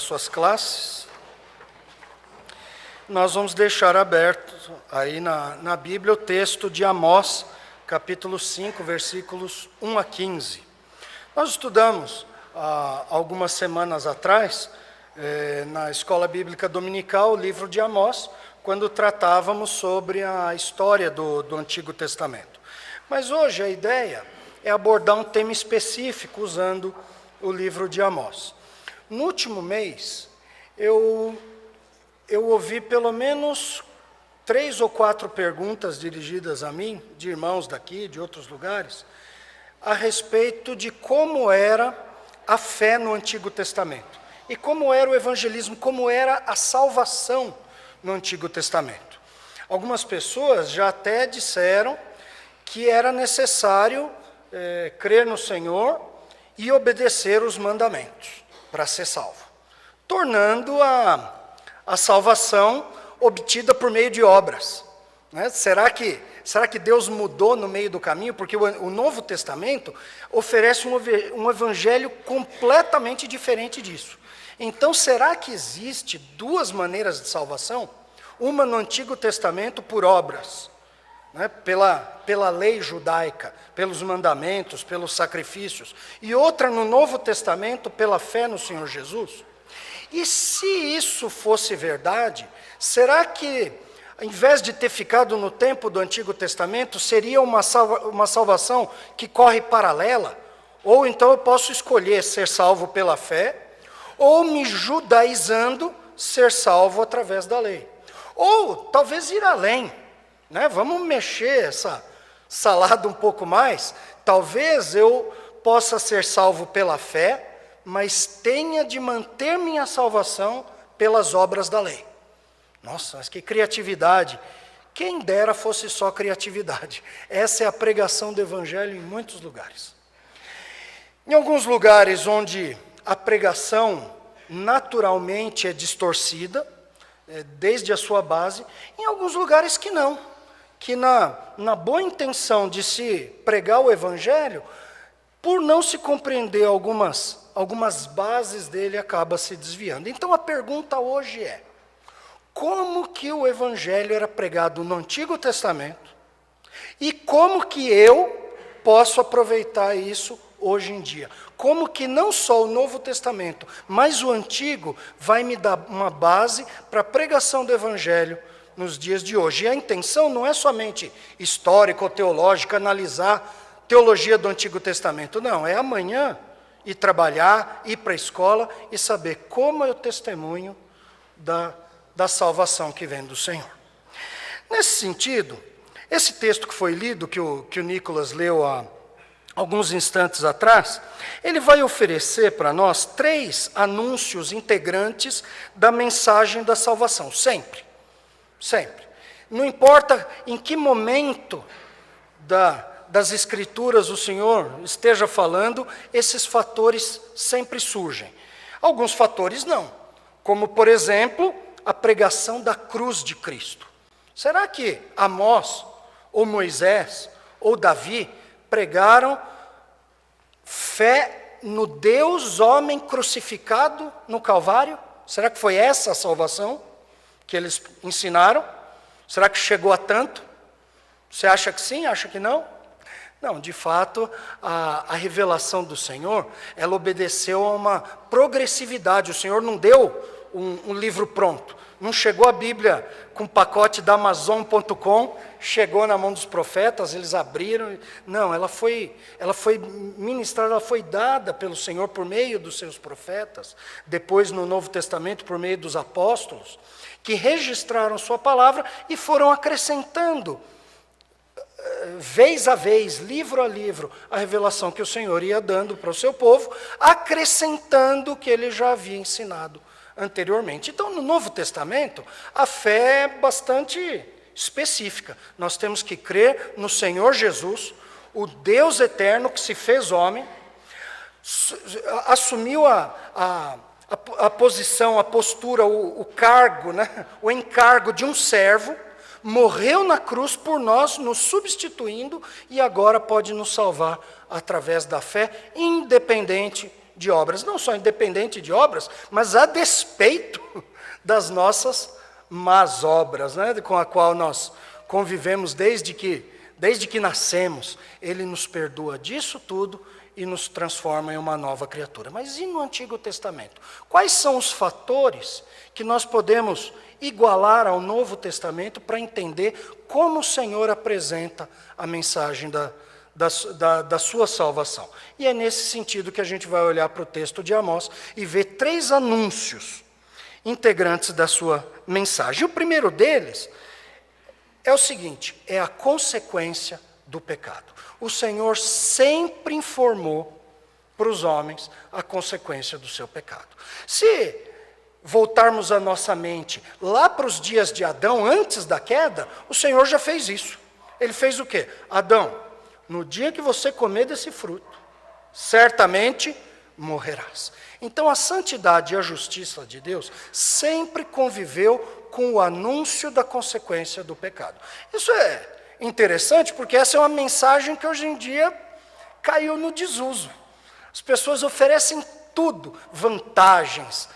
suas classes, nós vamos deixar aberto aí na Bíblia o texto de Amós, capítulo 5, versículos 1 a 15. Nós estudamos algumas semanas atrás, na Escola Bíblica Dominical, o livro de Amós, quando tratávamos sobre a história do Antigo Testamento. Mas hoje a ideia é abordar um tema específico usando o livro de Amós. No último mês, eu ouvi pelo menos 3 ou 4 perguntas dirigidas a mim, de irmãos daqui, de outros lugares, a respeito de como era a fé no Antigo Testamento, e como era o evangelismo, como era a salvação no Antigo Testamento. Algumas pessoas já até disseram que era necessário crer no Senhor e obedecer os mandamentos para ser salvo, tornando a salvação obtida por meio de obras. Né? Será que Deus mudou no meio do caminho? Porque o Novo Testamento oferece um evangelho completamente diferente disso. Então, será que existe 2 maneiras de salvação? Uma no Antigo Testamento por obras, né? pela lei judaica, pelos mandamentos, pelos sacrifícios, e outra no Novo Testamento pela fé no Senhor Jesus? E se isso fosse verdade, será que, ao invés de ter ficado no tempo do Antigo Testamento, seria uma salvação que corre paralela? Ou então eu posso escolher ser salvo pela fé, ou me judaizando, ser salvo através da lei. Ou talvez ir além, né? Vamos mexer essa salada um pouco mais. Talvez eu possa ser salvo pela fé, mas tenha de manter minha salvação pelas obras da lei. Nossa, mas que criatividade! Quem dera fosse só criatividade. Essa é a pregação do Evangelho em muitos lugares. Em alguns lugares onde a pregação naturalmente é distorcida, desde a sua base, em alguns lugares que não, que na boa intenção de se pregar o Evangelho, por não se compreender algumas bases dele, acaba se desviando. Então a pergunta hoje é: como que o Evangelho era pregado no Antigo Testamento e como que eu posso aproveitar isso hoje em dia? Como que não só o Novo Testamento, mas o Antigo vai me dar uma base para a pregação do Evangelho nos dias de hoje? E a intenção não é somente histórica ou teológica, analisar teologia do Antigo Testamento, não, é amanhã ir trabalhar, ir para a escola e saber como eu testemunho da salvação que vem do Senhor. Nesse sentido, esse texto que foi lido, que o Nicolas leu há alguns instantes atrás, ele vai oferecer para nós 3 anúncios integrantes da mensagem da salvação, sempre. Não importa em que momento das Escrituras o Senhor esteja falando, esses fatores sempre surgem. Alguns fatores não, como, por exemplo, a pregação da cruz de Cristo. Será que Amós, ou Moisés, ou Davi pregaram fé no Deus homem crucificado no Calvário? Será que foi essa a salvação que eles ensinaram? Será que chegou a tanto? Você acha que sim? Acha que não? Não, de fato, a revelação do Senhor, ela obedeceu a uma progressividade. O Senhor não deu um livro pronto. Não chegou a Bíblia com o pacote da Amazon.com, chegou na mão dos profetas, eles abriram. Não, ela foi ministrada, ela foi dada pelo Senhor por meio dos seus profetas, depois no Novo Testamento por meio dos apóstolos, que registraram sua palavra e foram acrescentando, vez a vez, livro a livro, a revelação que o Senhor ia dando para o seu povo, acrescentando o que ele já havia ensinado anteriormente. Então, no Novo Testamento, a fé é bastante específica. Nós temos que crer no Senhor Jesus, o Deus eterno que se fez homem, assumiu a posição, a postura, o cargo, né? O encargo de um servo, morreu na cruz por nós, nos substituindo, e agora pode nos salvar através da fé, independente de obras, não só independente de obras, mas a despeito das nossas más obras, né, com a qual nós convivemos desde que nascemos. Ele nos perdoa disso tudo e nos transforma em uma nova criatura. Mas e no Antigo Testamento? Quais são os fatores que nós podemos igualar ao Novo Testamento para entender como o Senhor apresenta a mensagem da sua salvação? E é nesse sentido que a gente vai olhar para o texto de Amós e ver 3 anúncios integrantes da sua mensagem. O primeiro deles é o seguinte: é a consequência do pecado. O Senhor sempre informou para os homens a consequência do seu pecado. Se voltarmos a nossa mente lá para os dias de Adão, antes da queda, o Senhor já fez isso. Ele fez o quê? Adão, no dia que você comer desse fruto, certamente morrerás. Então a santidade e a justiça de Deus sempre conviveu com o anúncio da consequência do pecado. Isso é interessante porque essa é uma mensagem que hoje em dia caiu no desuso. As pessoas oferecem tudo, vantagens,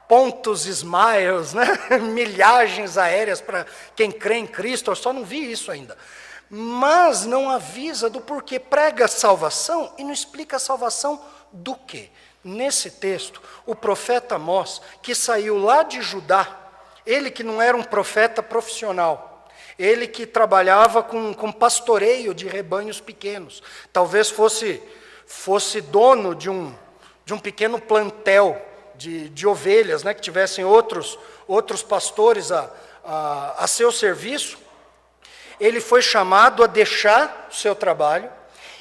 pontos, smiles, né? Milhagens aéreas para quem crê em Cristo. Eu só não vi isso ainda. Mas não avisa do porquê, prega a salvação e não explica a salvação do quê. Nesse texto, o profeta Amós, que saiu lá de Judá, ele que não era um profeta profissional, ele que trabalhava com pastoreio de rebanhos pequenos, talvez fosse dono de um pequeno plantel de ovelhas, né, que tivessem outros pastores a seu serviço. Ele foi chamado a deixar o seu trabalho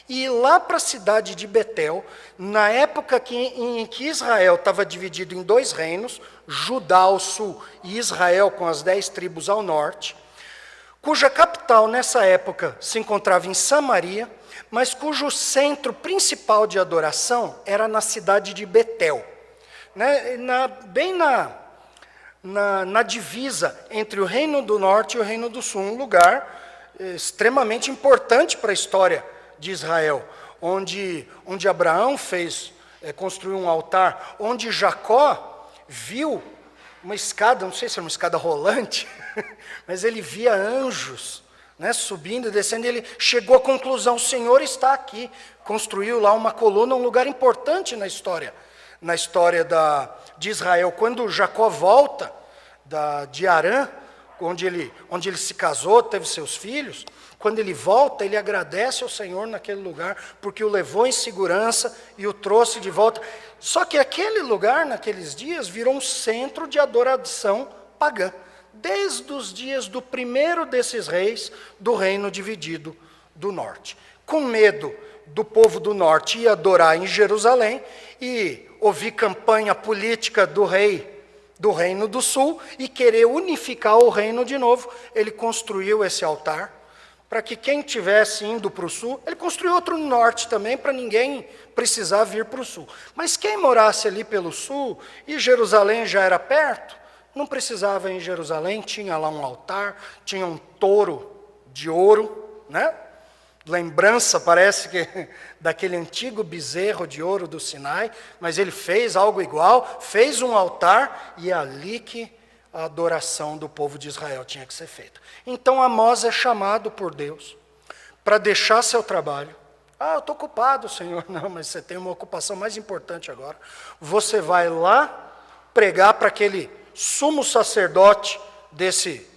e ir lá para a cidade de Betel, na época em que Israel estava dividido em 2 reinos, Judá ao sul e Israel com as 10 tribos ao norte, cuja capital nessa época se encontrava em Samaria, mas cujo centro principal de adoração era na cidade de Betel, né, bem na divisa entre o reino do norte e o reino do sul, um lugar extremamente importante para a história de Israel, onde Abraão construiu um altar, onde Jacó viu uma escada, não sei se era uma escada rolante, mas ele via anjos, né, subindo e descendo, e ele chegou à conclusão: o Senhor está aqui. Construiu lá uma coluna, um lugar importante na história de Israel. Quando Jacó volta de Harã, onde ele se casou, teve seus filhos, quando ele volta, ele agradece ao Senhor naquele lugar, porque o levou em segurança e o trouxe de volta. Só que aquele lugar, naqueles dias, virou um centro de adoração pagã, desde os dias do primeiro desses reis do reino dividido do norte. Com medo do povo do norte ir adorar em Jerusalém e ouvir campanha política do rei do reino do sul e querer unificar o reino de novo, ele construiu esse altar para que quem estivesse indo para o sul, ele construiu outro no norte também, para ninguém precisar vir para o sul. Mas quem morasse ali pelo sul, e Jerusalém já era perto, não precisava ir em Jerusalém, tinha lá um altar, tinha um touro de ouro, né? Lembrança, parece que, daquele antigo bezerro de ouro do Sinai, mas ele fez algo igual, fez um altar, e é ali que a adoração do povo de Israel tinha que ser feita. Então Amós é chamado por Deus para deixar seu trabalho. Eu estou ocupado, Senhor. Não, mas você tem uma ocupação mais importante agora. Você vai lá pregar para aquele sumo sacerdote desse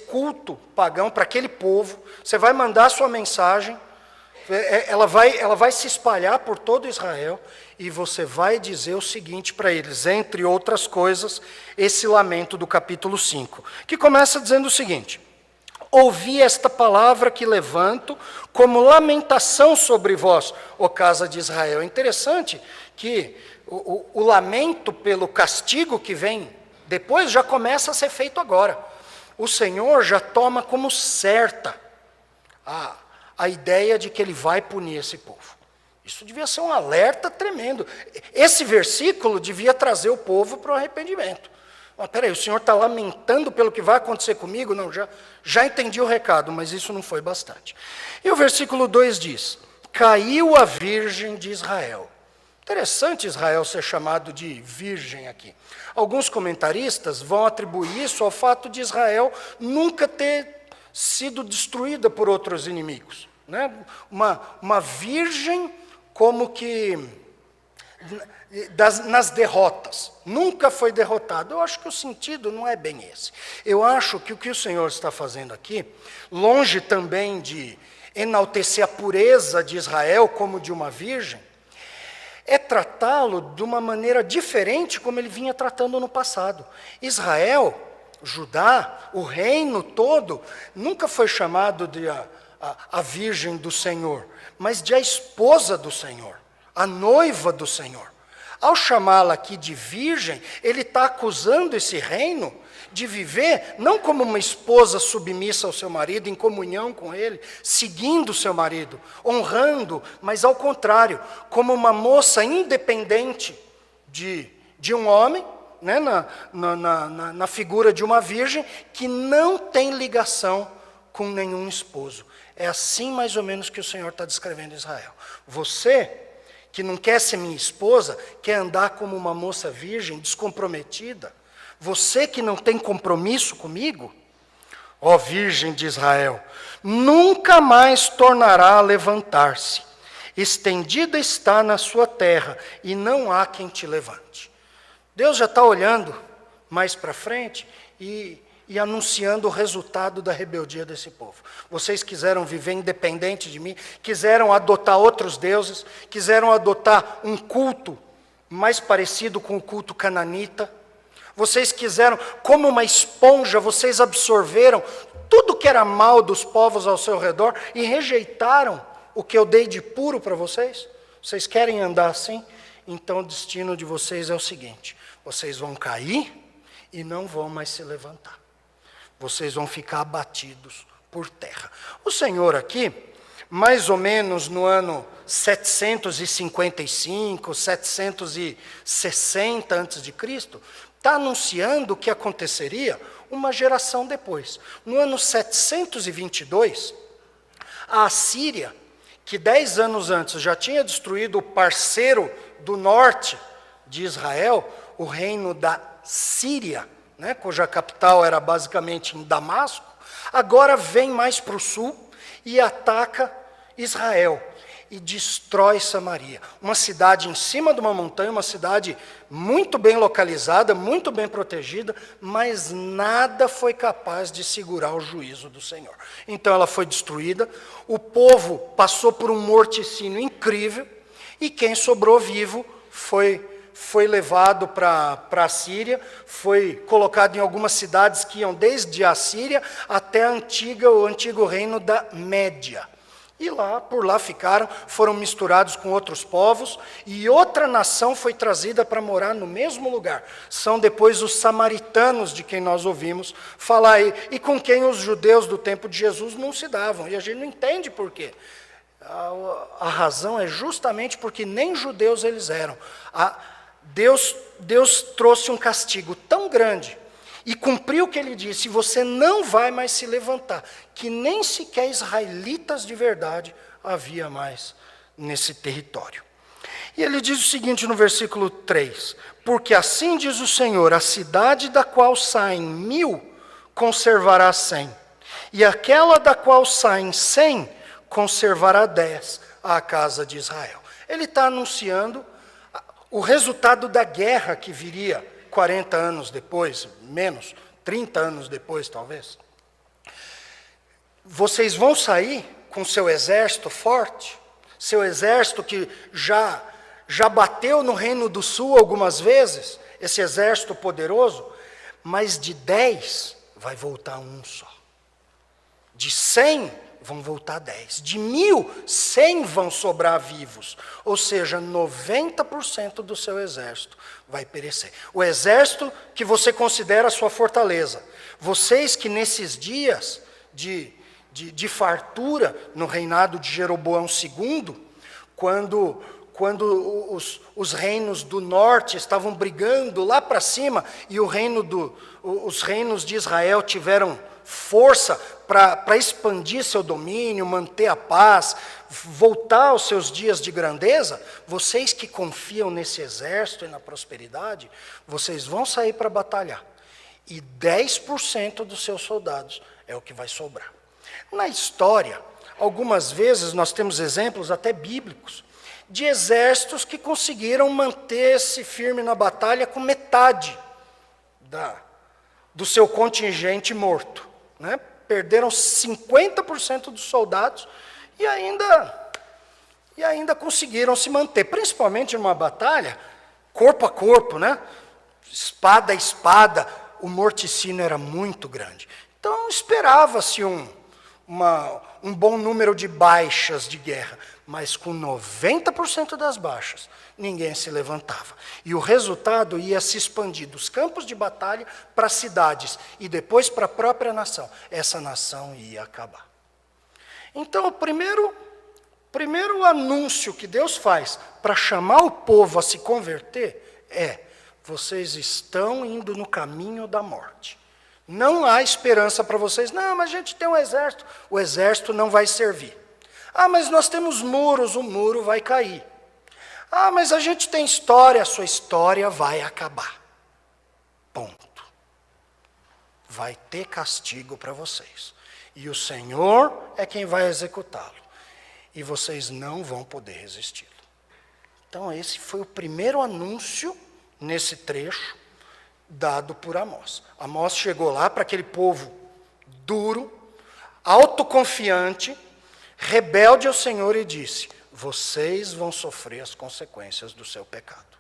culto pagão, para aquele povo. Você vai mandar a sua mensagem, ela vai se espalhar por todo Israel, e você vai dizer o seguinte para eles, entre outras coisas, esse lamento do capítulo 5, que começa dizendo o seguinte: ouvi esta palavra que levanto como lamentação sobre vós, ó casa de Israel. É interessante que o lamento pelo castigo que vem depois já começa a ser feito agora. O Senhor já toma como certa a ideia de que Ele vai punir esse povo. Isso devia ser um alerta tremendo. Esse versículo devia trazer o povo para o arrependimento. Peraí, o Senhor está lamentando pelo que vai acontecer comigo? Não, já entendi o recado, mas isso não foi bastante. E o versículo 2 diz: caiu a virgem de Israel. Interessante Israel ser chamado de virgem aqui. Alguns comentaristas vão atribuir isso ao fato de Israel nunca ter sido destruída por outros inimigos, né? Uma virgem como que nas derrotas, nunca foi derrotado. Eu acho que o sentido não é bem esse. Eu acho que o que o Senhor está fazendo aqui, longe também de enaltecer a pureza de Israel como de uma virgem, é tratá-lo de uma maneira diferente como ele vinha tratando no passado. Israel, Judá, o reino todo, nunca foi chamado de a virgem do Senhor, mas de a esposa do Senhor, a noiva do Senhor. Ao chamá-la aqui de virgem, ele está acusando esse reino de viver não como uma esposa submissa ao seu marido, em comunhão com ele, seguindo o seu marido, honrando, mas ao contrário, como uma moça independente de um homem, né, na figura de uma virgem, que não tem ligação com nenhum esposo. É assim mais ou menos que o Senhor está descrevendo Israel. Você, que não quer ser minha esposa, quer andar como uma moça virgem, descomprometida. Você que não tem compromisso comigo, ó Virgem de Israel, nunca mais tornará a levantar-se. Estendida está na sua terra, e não há quem te levante. Deus já está olhando mais para frente e anunciando o resultado da rebeldia desse povo. Vocês quiseram viver independente de mim, quiseram adotar outros deuses, quiseram adotar um culto mais parecido com o culto cananita. Vocês quiseram, como uma esponja, vocês absorveram tudo que era mal dos povos ao seu redor e rejeitaram o que eu dei de puro para vocês. Vocês querem andar assim? Então o destino de vocês é o seguinte: vocês vão cair e não vão mais se levantar. Vocês vão ficar abatidos por terra. O Senhor aqui, mais ou menos no ano 755, 760 a.C., está anunciando o que aconteceria uma geração depois. No ano 722, a Assíria, que 10 anos antes já tinha destruído o parceiro do norte de Israel, o reino da Síria, né, cuja capital era basicamente em Damasco, agora vem mais para o sul e ataca Israel e destrói Samaria. Uma cidade em cima de uma montanha, uma cidade muito bem localizada, muito bem protegida, mas nada foi capaz de segurar o juízo do Senhor. Então ela foi destruída, o povo passou por um morticínio incrível, e quem sobrou vivo foi levado para a Síria, foi colocado em algumas cidades que iam desde a Síria até o antigo reino da Média. E por lá ficaram, foram misturados com outros povos, e outra nação foi trazida para morar no mesmo lugar. São depois os samaritanos, de quem nós ouvimos falar aí, e com quem os judeus do tempo de Jesus não se davam, e a gente não entende por quê. A razão é justamente porque nem judeus eles eram. Deus trouxe um castigo tão grande e cumpriu o que ele disse: você não vai mais se levantar, que nem sequer israelitas de verdade havia mais nesse território. E ele diz o seguinte no versículo 3: porque assim diz o Senhor, a cidade da qual saem 1000 conservará 100, e aquela da qual saem 100 conservará 10, a casa de Israel. Ele está anunciando o resultado da guerra que viria 40 anos depois, menos, 30 anos depois talvez. Vocês vão sair com seu exército forte, seu exército que já bateu no Reino do Sul algumas vezes, esse exército poderoso, mas de 10 vai voltar um só. De 100 vão voltar 10. De 1000, 100 vão sobrar vivos. Ou seja, 90% do seu exército vai perecer. O exército que você considera a sua fortaleza. Vocês que nesses dias de fartura no reinado de Jeroboão II, quando os reinos do norte estavam brigando lá para cima e os reinos de Israel tiveram força para expandir seu domínio, manter a paz, voltar aos seus dias de grandeza, vocês que confiam nesse exército e na prosperidade, vocês vão sair para batalhar. E 10% dos seus soldados é o que vai sobrar. Na história, algumas vezes nós temos exemplos até bíblicos, de exércitos que conseguiram manter-se firme na batalha com metade do seu contingente morto. Né? Perderam 50% dos soldados e ainda conseguiram se manter, principalmente numa batalha, corpo a corpo, né? Espada a espada, o morticínio era muito grande. Então esperava-se um bom número de baixas de guerra, mas com 90% das baixas, ninguém se levantava. E o resultado ia se expandir dos campos de batalha para cidades e depois para a própria nação. Essa nação ia acabar. Então, o primeiro anúncio que Deus faz para chamar o povo a se converter é: vocês estão indo no caminho da morte. Não há esperança para vocês. Não, mas a gente tem um exército. O exército não vai servir. Ah, mas nós temos muros, o muro vai cair. Ah, mas a gente tem história, a sua história vai acabar. Ponto. Vai ter castigo para vocês. E o Senhor é quem vai executá-lo. E vocês não vão poder resisti-lo. Então, esse foi o primeiro anúncio nesse trecho dado por Amós. Amós chegou lá para aquele povo duro, autoconfiante, rebelde ao Senhor e disse: vocês vão sofrer as consequências do seu pecado.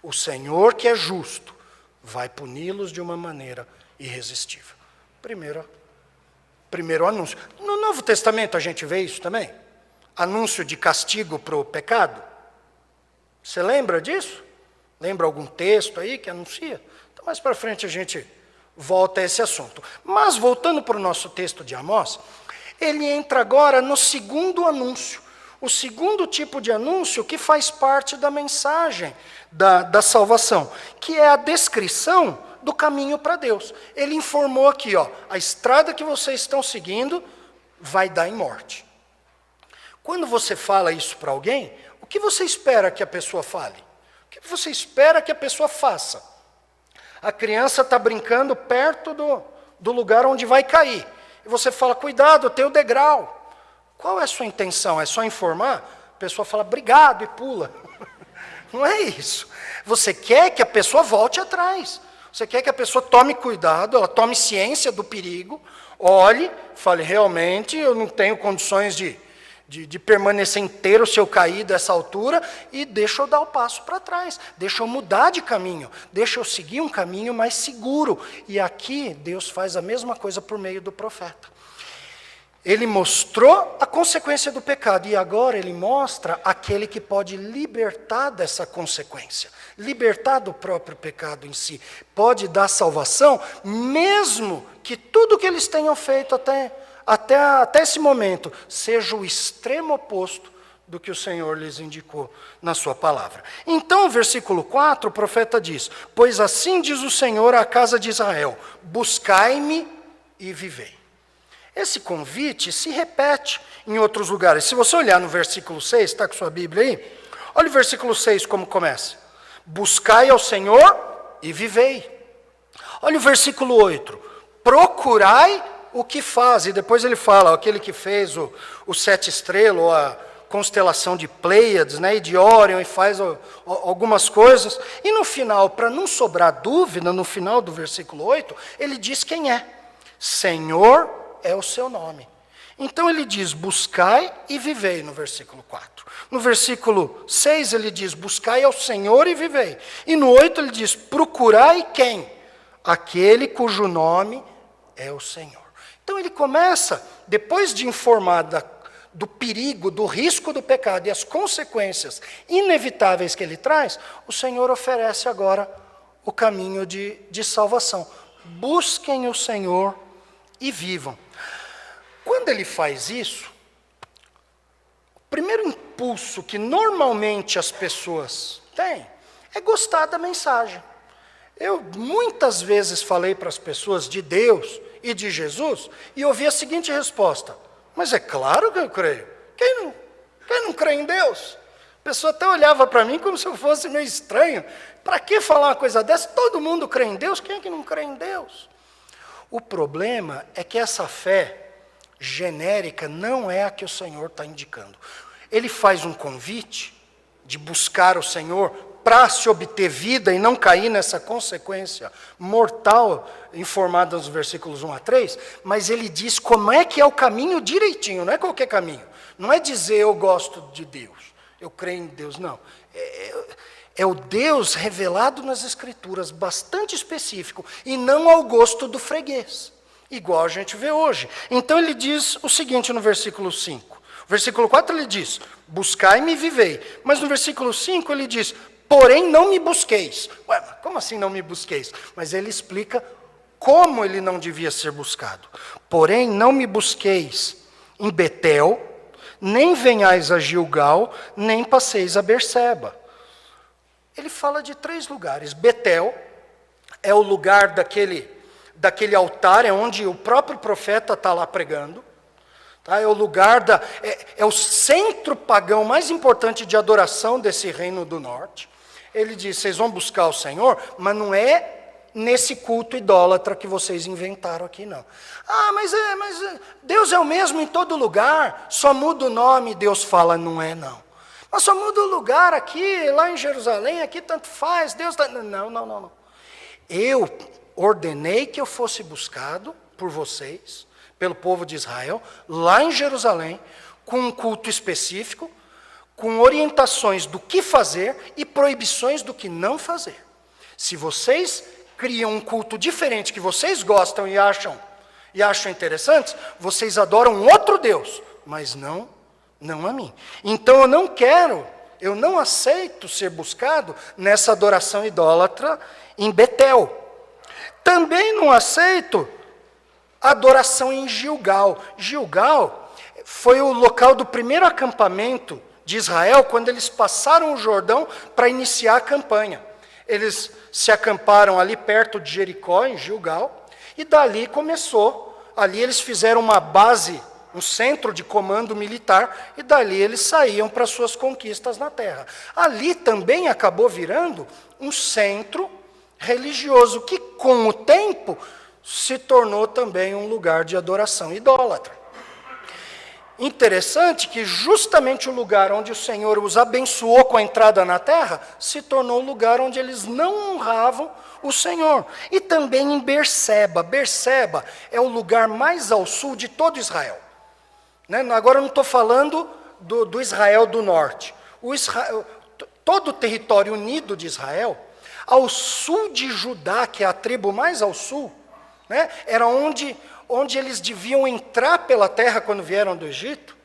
O Senhor, que é justo, vai puni-los de uma maneira irresistível. Primeiro anúncio. No Novo Testamento a gente vê isso também? Anúncio de castigo para o pecado. Você lembra disso? Lembra algum texto aí que anuncia? Então, mais para frente a gente volta a esse assunto. Mas, voltando para o nosso texto de Amós, ele entra agora no segundo anúncio. O segundo tipo de anúncio que faz parte da mensagem da salvação, que é a descrição do caminho para Deus. Ele informou aqui, a estrada que vocês estão seguindo vai dar em morte. Quando você fala isso para alguém, o que você espera que a pessoa fale? O que você espera que a pessoa faça? A criança está brincando perto do lugar onde vai cair. E você fala: cuidado, tem o degrau. Qual é a sua intenção? É só informar? A pessoa fala: obrigado, e pula. Não é isso. Você quer que a pessoa volte atrás. Você quer que a pessoa tome cuidado, ela tome ciência do perigo, olhe, fale: realmente eu não tenho condições de permanecer inteiro se eu cair dessa altura, e deixa eu dar o passo para trás, deixa eu mudar de caminho, deixa eu seguir um caminho mais seguro. E aqui Deus faz a mesma coisa por meio do profeta. Ele mostrou a consequência do pecado, e agora ele mostra aquele que pode libertar dessa consequência, libertar do próprio pecado em si, pode dar salvação, mesmo que tudo que eles tenham feito até esse momento seja o extremo oposto do que o Senhor lhes indicou na sua palavra. Então, versículo 4, o profeta diz: pois assim diz o Senhor à casa de Israel: buscai-me e vivei. Esse convite se repete em outros lugares. Se você olhar no versículo 6, está com sua Bíblia aí? Olha o versículo 6 como começa: buscai ao Senhor e vivei. Olha o versículo 8: procurai o que faz. E depois ele fala: aquele que fez o sete estrelas, ou a constelação de Pleiades, né, e de Órion, e faz algumas coisas. E no final, para não sobrar dúvida, no final do versículo 8, ele diz quem é. Senhor é o seu nome. Então ele diz: buscai e vivei, no versículo 4. No versículo 6 ele diz: buscai ao Senhor e vivei. E no 8 ele diz: procurai quem? Aquele cujo nome é o Senhor. Então ele começa, depois de informar do perigo, do risco do pecado e as consequências inevitáveis que ele traz, o Senhor oferece agora o caminho de salvação. Busquem o Senhor e vivam. Quando ele faz isso, o primeiro impulso que normalmente as pessoas têm é gostar da mensagem. Eu muitas vezes falei para as pessoas de Deus e de Jesus e ouvi a seguinte resposta: mas é claro que eu creio. Quem não crê em Deus? A pessoa até olhava para mim como se eu fosse meio estranho. Para que falar uma coisa dessa? Todo mundo crê em Deus, quem é que não crê em Deus? O problema é que essa fé genérica não é a que o Senhor está indicando. Ele faz um convite de buscar o Senhor para se obter vida e não cair nessa consequência mortal informada nos versículos 1 a 3, mas ele diz como é que é o caminho direitinho, não é qualquer caminho. Não é dizer eu gosto de Deus, eu creio em Deus, não. É o Deus revelado nas Escrituras, bastante específico, e não ao gosto do freguês, igual a gente vê hoje. Então ele diz o seguinte no versículo 5. Versículo 4 ele diz, buscai-me e vivei. Mas no versículo 5 ele diz, porém não me busqueis. Ué, como assim não me busqueis? Mas ele explica como ele não devia ser buscado. Porém não me busqueis em Betel, nem venhais a Gilgal, nem passeis a Berseba. Ele fala de 3 lugares. Betel é o lugar daquele altar, é onde o próprio profeta está lá pregando. Tá? É o lugar, é o centro pagão mais importante de adoração desse reino do norte. Ele diz, vocês vão buscar o Senhor, mas não é nesse culto idólatra que vocês inventaram aqui, não. Ah, mas Deus é o mesmo em todo lugar, só muda o nome, Deus fala, não é não. Mas só muda o lugar aqui, lá em Jerusalém, aqui tanto faz, Deus... Não. Eu ordenei que eu fosse buscado por vocês, pelo povo de Israel, lá em Jerusalém, com um culto específico, com orientações do que fazer e proibições do que não fazer. Se vocês criam um culto diferente que vocês gostam e acham interessantes, vocês adoram um outro Deus, mas não a mim. Então eu não aceito ser buscado nessa adoração idólatra em Betel. Também não aceito adoração em Gilgal. Gilgal foi o local do primeiro acampamento de Israel, quando eles passaram o Jordão para iniciar a campanha. Eles se acamparam ali perto de Jericó, em Gilgal, e dali começou. Ali eles fizeram uma base, um centro de comando militar, e dali eles saíam para suas conquistas na terra. Ali também acabou virando um centro religioso, que com o tempo se tornou também um lugar de adoração idólatra. Interessante que justamente o lugar onde o Senhor os abençoou com a entrada na terra, se tornou o lugar onde eles não honravam o Senhor. E também em Berseba. Berseba é o lugar mais ao sul de todo Israel. Agora eu não estou falando do Israel do norte. Todo o território unido de Israel, ao sul de Judá, que é a tribo mais ao sul, era onde eles deviam entrar pela terra quando vieram do Egito.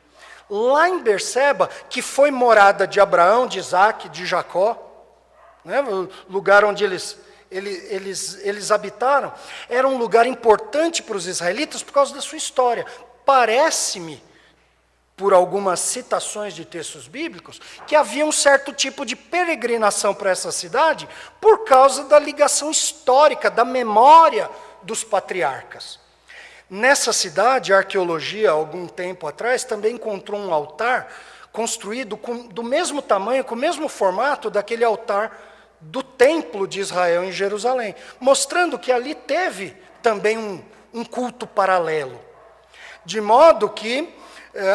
Lá em Berseba, que foi morada de Abraão, de Isaac, de Jacó, o lugar onde eles habitaram, era um lugar importante para os israelitas por causa da sua história. Parece-me, por algumas citações de textos bíblicos, que havia um certo tipo de peregrinação para essa cidade por causa da ligação histórica, da memória dos patriarcas. Nessa cidade, a arqueologia, algum tempo atrás, também encontrou um altar construído do mesmo tamanho, com o mesmo formato daquele altar do templo de Israel em Jerusalém, mostrando que ali teve também um culto paralelo. De modo que,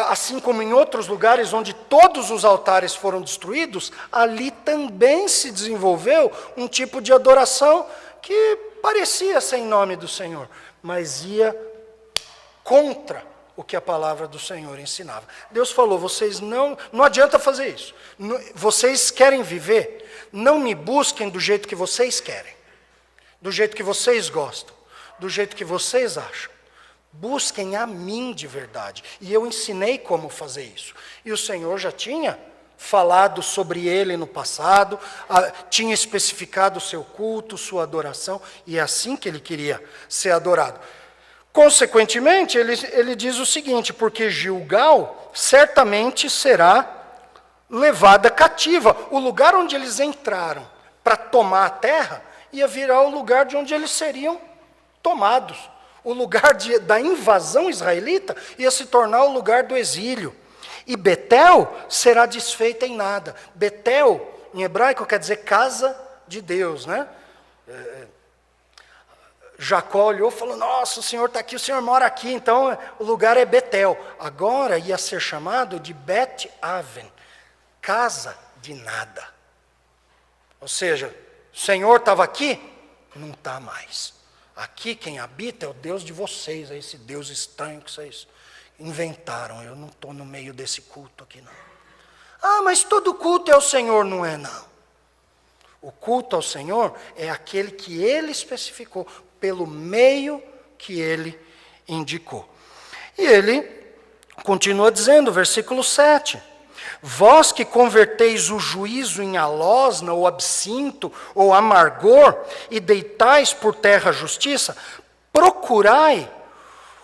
assim como em outros lugares onde todos os altares foram destruídos, ali também se desenvolveu um tipo de adoração que parecia sem nome do Senhor, mas ia contra o que a palavra do Senhor ensinava. Deus falou, vocês não adianta fazer isso. Vocês querem viver, não me busquem do jeito que vocês querem, do jeito que vocês gostam, do jeito que vocês acham. Busquem a mim de verdade. E eu ensinei como fazer isso. E o Senhor já tinha falado sobre ele no passado, tinha especificado o seu culto, sua adoração, e é assim que ele queria ser adorado. Consequentemente, ele diz o seguinte, porque Gilgal certamente será levada cativa. O lugar onde eles entraram para tomar a terra ia virar o lugar de onde eles seriam tomados. O lugar da invasão israelita ia se tornar o lugar do exílio. E Betel será desfeita em nada. Betel, em hebraico, quer dizer casa de Deus, né? Jacó olhou e falou, nossa, o Senhor está aqui, o Senhor mora aqui, então o lugar é Betel. Agora ia ser chamado de Bet-Aven, casa de nada. Ou seja, o Senhor estava aqui? Não está mais. Aqui quem habita é o Deus de vocês, é esse Deus estranho que vocês inventaram. Eu não estou no meio desse culto aqui, não. Ah, mas todo culto é o Senhor, não é, não. O culto ao Senhor é aquele que Ele especificou, pelo meio que Ele indicou. E Ele continua dizendo, versículo 7, vós que converteis o juízo em alosna, ou absinto, ou amargor, e deitais por terra a justiça, procurai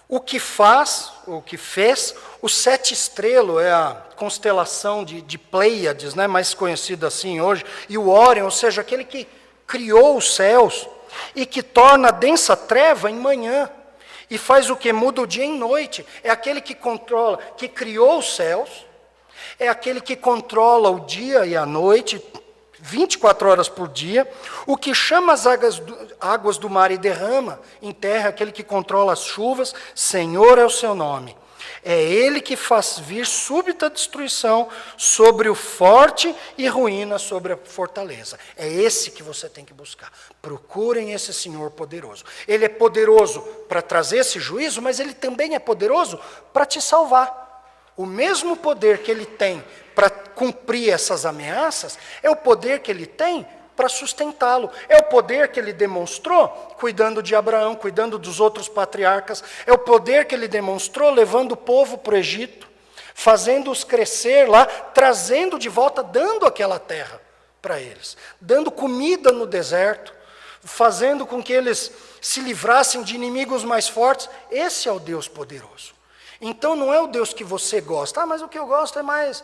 o que faz, o que fez, o sete estrelo, é a constelação de Pleiades, né, mais conhecida assim hoje, e o Órion, ou seja, aquele que criou os céus, e que torna a densa treva em manhã, e faz o que? Muda o dia em noite. É aquele que controla, que criou os céus, é aquele que controla o dia e a noite, 24 horas por dia, o que chama as águas do mar e derrama em terra, aquele que controla as chuvas, Senhor é o seu nome. É Ele que faz vir súbita destruição sobre o forte e ruína sobre a fortaleza. É esse que você tem que buscar. Procurem esse Senhor poderoso. Ele é poderoso para trazer esse juízo, mas Ele também é poderoso para te salvar. O mesmo poder que Ele tem para cumprir essas ameaças, é o poder que Ele tem para sustentá-lo. É o poder que Ele demonstrou cuidando de Abraão, cuidando dos outros patriarcas. É o poder que Ele demonstrou levando o povo para o Egito, fazendo-os crescer lá, trazendo de volta, dando aquela terra para eles, dando comida no deserto, fazendo com que eles se livrassem de inimigos mais fortes. Esse é o Deus poderoso. Então não é o Deus que você gosta. Ah, mas o que eu gosto é mais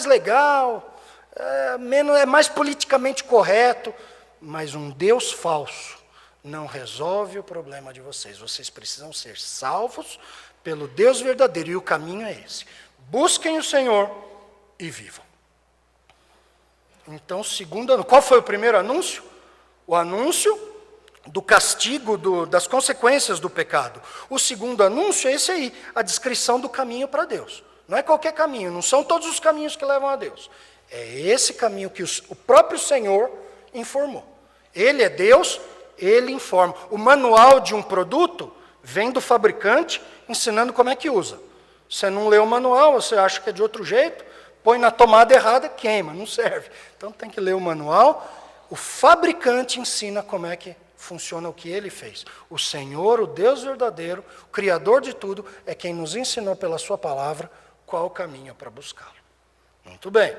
legal, é mais politicamente correto. Mas um Deus falso não resolve o problema de vocês. Vocês precisam ser salvos pelo Deus verdadeiro. E o caminho é esse. Busquem o Senhor e vivam. Então, qual foi o primeiro anúncio? O anúncio do castigo, das consequências do pecado. O segundo anúncio é esse aí, a descrição do caminho para Deus. Não é qualquer caminho, não são todos os caminhos que levam a Deus. É esse caminho que o próprio Senhor informou. Ele é Deus, Ele informa. O manual de um produto vem do fabricante ensinando como é que usa. Você não lê o manual, você acha que é de outro jeito, põe na tomada errada, queima, não serve. Então tem que ler o manual. O fabricante ensina como é que funciona o que Ele fez. O Senhor, o Deus verdadeiro, o Criador de tudo, é quem nos ensinou pela sua palavra qual o caminho para buscá-lo. Muito bem.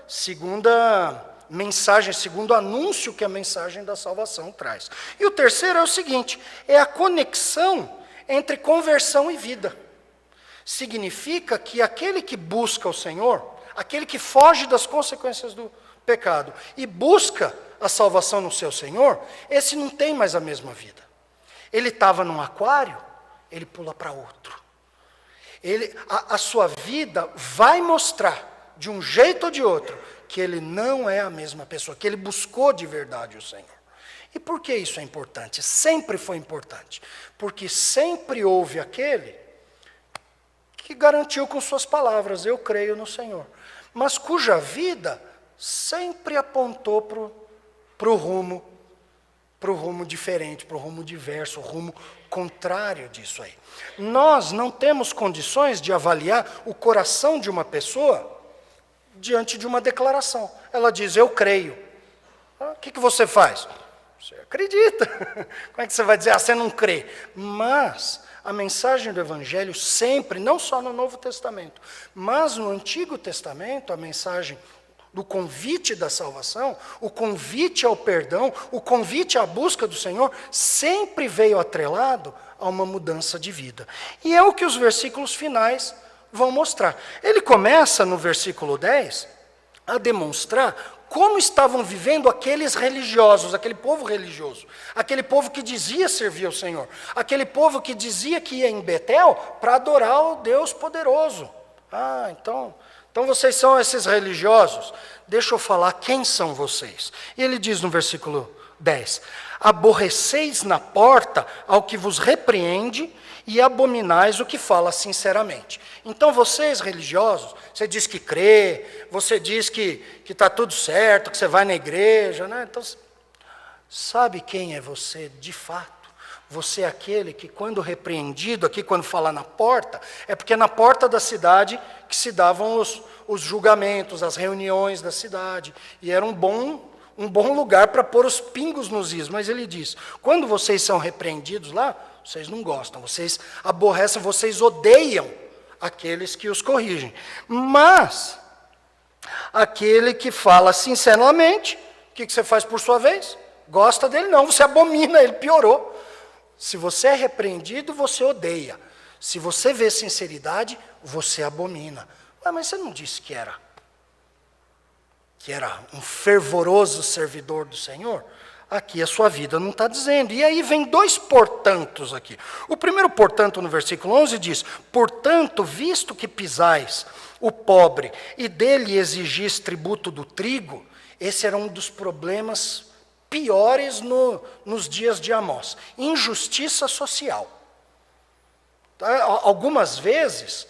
Segunda mensagem, segundo anúncio que a mensagem da salvação traz. E o terceiro é o seguinte, é a conexão entre conversão e vida. Significa que aquele que busca o Senhor, aquele que foge das consequências do pecado e busca a salvação no seu Senhor, esse não tem mais a mesma vida. Ele estava num aquário, ele pula para outro. A sua vida vai mostrar, de um jeito ou de outro, que ele não é a mesma pessoa, que ele buscou de verdade o Senhor. E por que isso é importante? Sempre foi importante. Porque sempre houve aquele que garantiu com suas palavras, eu creio no Senhor. Mas cuja vida sempre apontou para o rumo diferente, para o rumo diverso, o rumo contrário disso aí. Nós não temos condições de avaliar o coração de uma pessoa diante de uma declaração. Ela diz, eu creio. O que você faz? Você acredita. Como é que você vai dizer, você não crê? Mas a mensagem do Evangelho sempre, não só no Novo Testamento, mas no Antigo Testamento, a mensagem do convite da salvação, o convite ao perdão, o convite à busca do Senhor, sempre veio atrelado a uma mudança de vida. E é o que os versículos finais vão mostrar. Ele começa no versículo 10 a demonstrar como estavam vivendo aqueles religiosos, aquele povo religioso, aquele povo que dizia servir ao Senhor, aquele povo que dizia que ia em Betel para adorar o Deus poderoso. Então vocês são esses religiosos. Deixa eu falar quem são vocês. E ele diz no versículo 10, aborreceis na porta ao que vos repreende e abominais o que fala sinceramente. Então vocês religiosos, você diz que crê, você diz que está tudo certo, que você vai na igreja, né? Então, sabe quem é você de fato? Você é aquele que, quando repreendido, aqui quando fala na porta, é porque é na porta da cidade que se davam os julgamentos, as reuniões da cidade, e era um bom lugar para pôr os pingos nos is. Mas ele diz, quando vocês são repreendidos lá, vocês não gostam, vocês aborrecem, vocês odeiam aqueles que os corrigem. Mas, aquele que fala sinceramente, o que você faz por sua vez? Gosta dele? Não, você abomina, ele piorou. Se você é repreendido, você odeia. Se você vê sinceridade, você abomina. Mas você não disse que era um fervoroso servidor do Senhor? Aqui a sua vida não está dizendo. E aí vem dois portantos aqui. O primeiro portanto no versículo 11 diz, portanto, visto que pisais o pobre e dele exigis tributo do trigo, esse era um dos problemas piores nos dias de Amós. Injustiça social. Algumas vezes,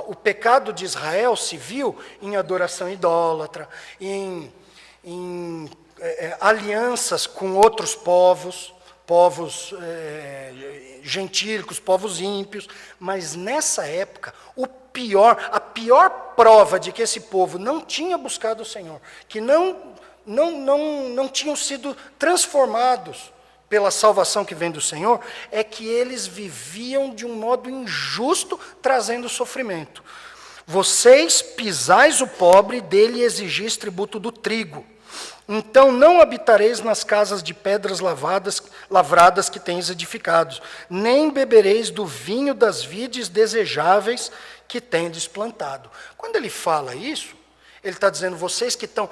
o pecado de Israel se viu em adoração idólatra, em alianças com outros povos gentílicos, povos ímpios, mas nessa época, a pior prova de que esse povo não tinha buscado o Senhor, que não tinham sido transformados pela salvação que vem do Senhor, é que eles viviam de um modo injusto, trazendo sofrimento. Vocês pisais o pobre, dele exigis tributo do trigo. Então não habitareis nas casas de pedras lavradas que tens edificados, nem bebereis do vinho das vides desejáveis que tendes plantado. Quando ele fala isso, ele está dizendo, vocês que estão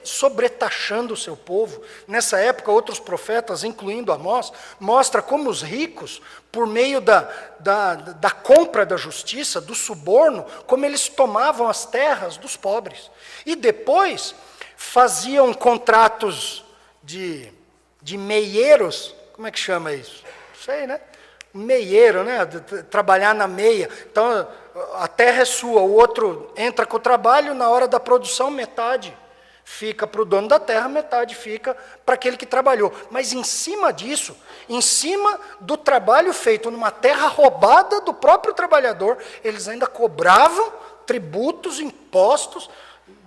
sobretaxando o seu povo. Nessa época, outros profetas, incluindo Amós, mostra como os ricos, por meio da compra da justiça, do suborno, como eles tomavam as terras dos pobres. E depois faziam contratos de meieiros, como é que chama isso? Não sei, né? Meieiro, né? Trabalhar na meia. Então, a terra é sua, o outro entra com o trabalho, na hora da produção, metade fica para o dono da terra, metade fica para aquele que trabalhou. Mas em cima disso, em cima do trabalho feito numa terra roubada do próprio trabalhador, eles ainda cobravam tributos, impostos,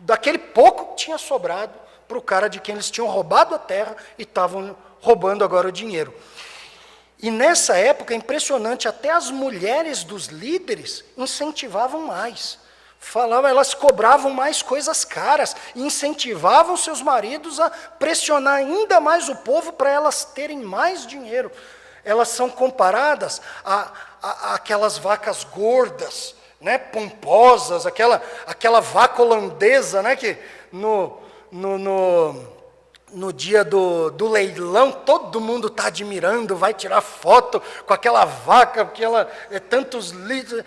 daquele pouco que tinha sobrado para o cara de quem eles tinham roubado a terra e estavam roubando agora o dinheiro. E nessa época, é impressionante, até as mulheres dos líderes incentivavam mais. Elas cobravam mais coisas caras, e incentivavam seus maridos a pressionar ainda mais o povo para elas terem mais dinheiro. Elas são comparadas a aquelas vacas gordas, né, pomposas, aquela vaca holandesa, né, que no dia do leilão, todo mundo está admirando, vai tirar foto com aquela vaca, porque ela é tantos litros.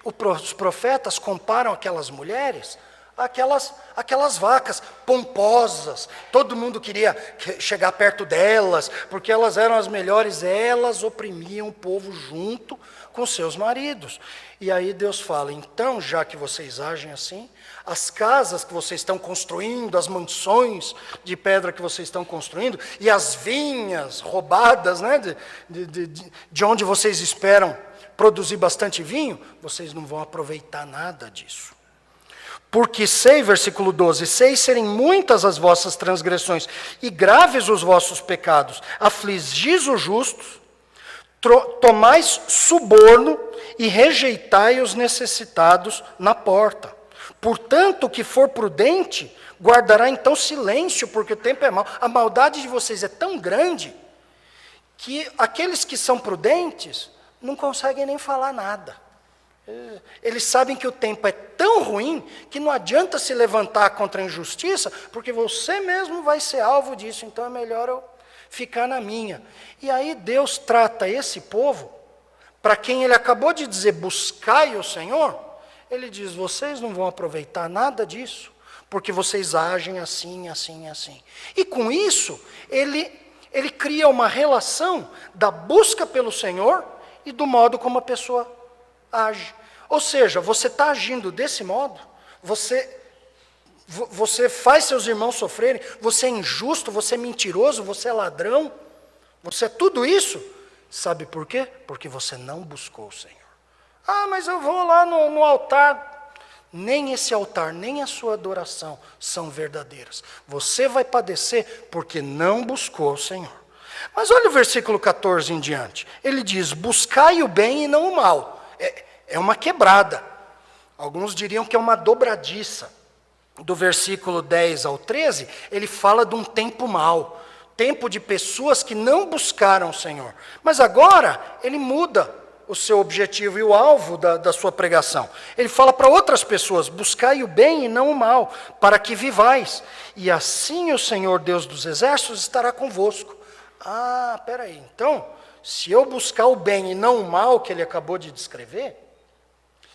Os profetas comparam aquelas mulheres àquelas vacas pomposas. Todo mundo queria chegar perto delas, porque elas eram as melhores. Elas oprimiam o povo junto com seus maridos. E aí Deus fala, então, já que vocês agem assim, as casas que vocês estão construindo, as mansões de pedra que vocês estão construindo, e as vinhas roubadas, né, de onde vocês esperam produzir bastante vinho, vocês não vão aproveitar nada disso. Porque sei, versículo 12, sei serem muitas as vossas transgressões e graves os vossos pecados, afligis os justos, tomais suborno e rejeitai os necessitados na porta. Portanto, o que for prudente, guardará então silêncio, porque o tempo é mau. A maldade de vocês é tão grande que aqueles que são prudentes não conseguem nem falar nada. Eles sabem que o tempo é tão ruim que não adianta se levantar contra a injustiça, porque você mesmo vai ser alvo disso, então é melhor eu ficar na minha. E aí Deus trata esse povo, para quem ele acabou de dizer, buscai o Senhor, ele diz, vocês não vão aproveitar nada disso, porque vocês agem assim, assim, assim. E com isso, ele cria uma relação da busca pelo Senhor e do modo como a pessoa age. Ou seja, você está agindo desse modo, você faz seus irmãos sofrerem, você é injusto, você é mentiroso, você é ladrão, você é tudo isso. Sabe por quê? Porque você não buscou o Senhor. Ah, mas eu vou lá no altar. Nem esse altar, nem a sua adoração são verdadeiras. Você vai padecer porque não buscou o Senhor. Mas olha o versículo 14 em diante. Ele diz, buscai o bem e não o mal. É uma quebrada. Alguns diriam que é uma dobradiça. Do versículo 10 ao 13, ele fala de um tempo mau. Tempo de pessoas que não buscaram o Senhor. Mas agora, ele muda o seu objetivo e o alvo da sua pregação. Ele fala para outras pessoas, buscai o bem e não o mal, para que vivais. E assim o Senhor Deus dos exércitos estará convosco. Ah, peraí, então, se eu buscar o bem e não o mal que ele acabou de descrever,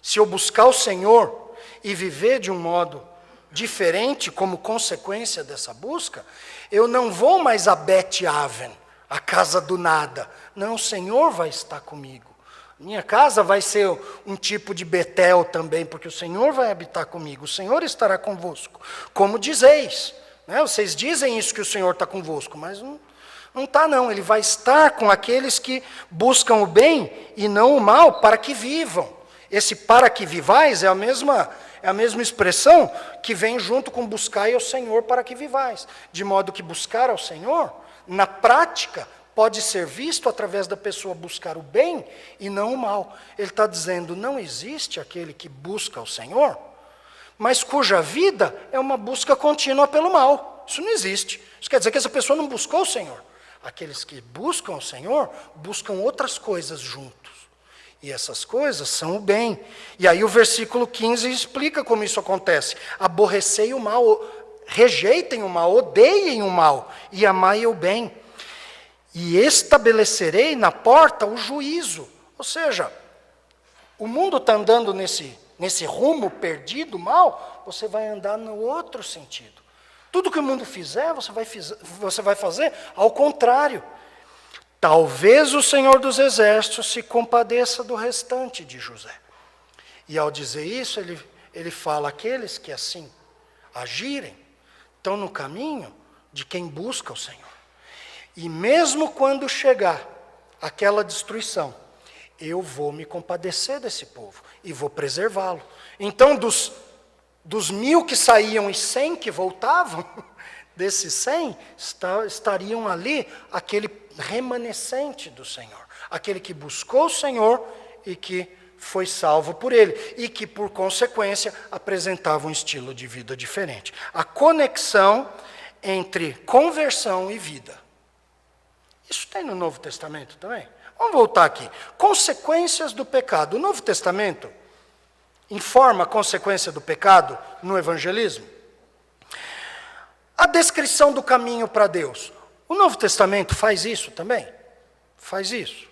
se eu buscar o Senhor e viver de um modo diferente como consequência dessa busca, eu não vou mais a Bet-Aven, a casa do nada. Não, o Senhor vai estar comigo. Minha casa vai ser um tipo de Betel também, porque o Senhor vai habitar comigo, o Senhor estará convosco. Como dizeis, né? Vocês dizem isso que o Senhor está convosco, mas não está não. Ele vai estar com aqueles que buscam o bem e não o mal, para que vivam. Esse para que vivais é a mesma expressão que vem junto com buscai ao Senhor para que vivais. De modo que buscar ao Senhor, na prática, pode ser visto através da pessoa buscar o bem e não o mal. Ele está dizendo, não existe aquele que busca o Senhor, mas cuja vida é uma busca contínua pelo mal. Isso não existe. Isso quer dizer que essa pessoa não buscou o Senhor. Aqueles que buscam o Senhor, buscam outras coisas juntos. E essas coisas são o bem. E aí o versículo 15 explica como isso acontece. Aborrecei o mal, rejeitem o mal, odeiem o mal e amai o bem. E estabelecerei na porta o juízo. Ou seja, o mundo está andando nesse rumo perdido, mal, você vai andar no outro sentido. Tudo que o mundo fizer, você vai fazer ao contrário. Talvez o Senhor dos Exércitos se compadeça do restante de José. E ao dizer isso, ele fala aqueles que assim agirem, estão no caminho de quem busca o Senhor. E mesmo quando chegar aquela destruição, eu vou me compadecer desse povo e vou preservá-lo. Então, dos 1000 que saíam e 100 que voltavam, desses 100, estariam ali aquele remanescente do Senhor, aquele que buscou o Senhor e que foi salvo por ele, e que, por consequência, apresentava um estilo de vida diferente. A conexão entre conversão e vida. Isso tem no Novo Testamento também. Vamos voltar aqui. Consequências do pecado. O Novo Testamento informa a consequência do pecado no evangelismo? A descrição do caminho para Deus. O Novo Testamento faz isso também? Faz isso.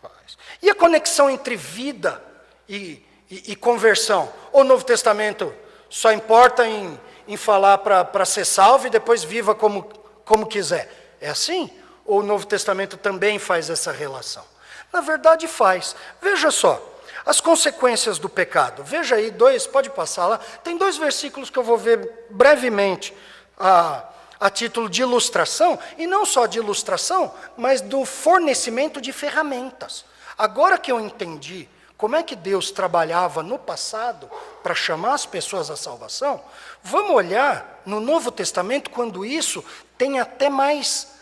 Faz. E a conexão entre vida e conversão? O Novo Testamento só importa em falar para ser salvo e depois viva como quiser? É assim? Ou o Novo Testamento também faz essa relação? Na verdade faz. Veja só, as consequências do pecado. Veja aí, pode passar lá. Tem 2 versículos que eu vou ver brevemente a título de ilustração, e não só de ilustração, mas do fornecimento de ferramentas. Agora que eu entendi como é que Deus trabalhava no passado para chamar as pessoas à salvação, vamos olhar no Novo Testamento quando isso tem até mais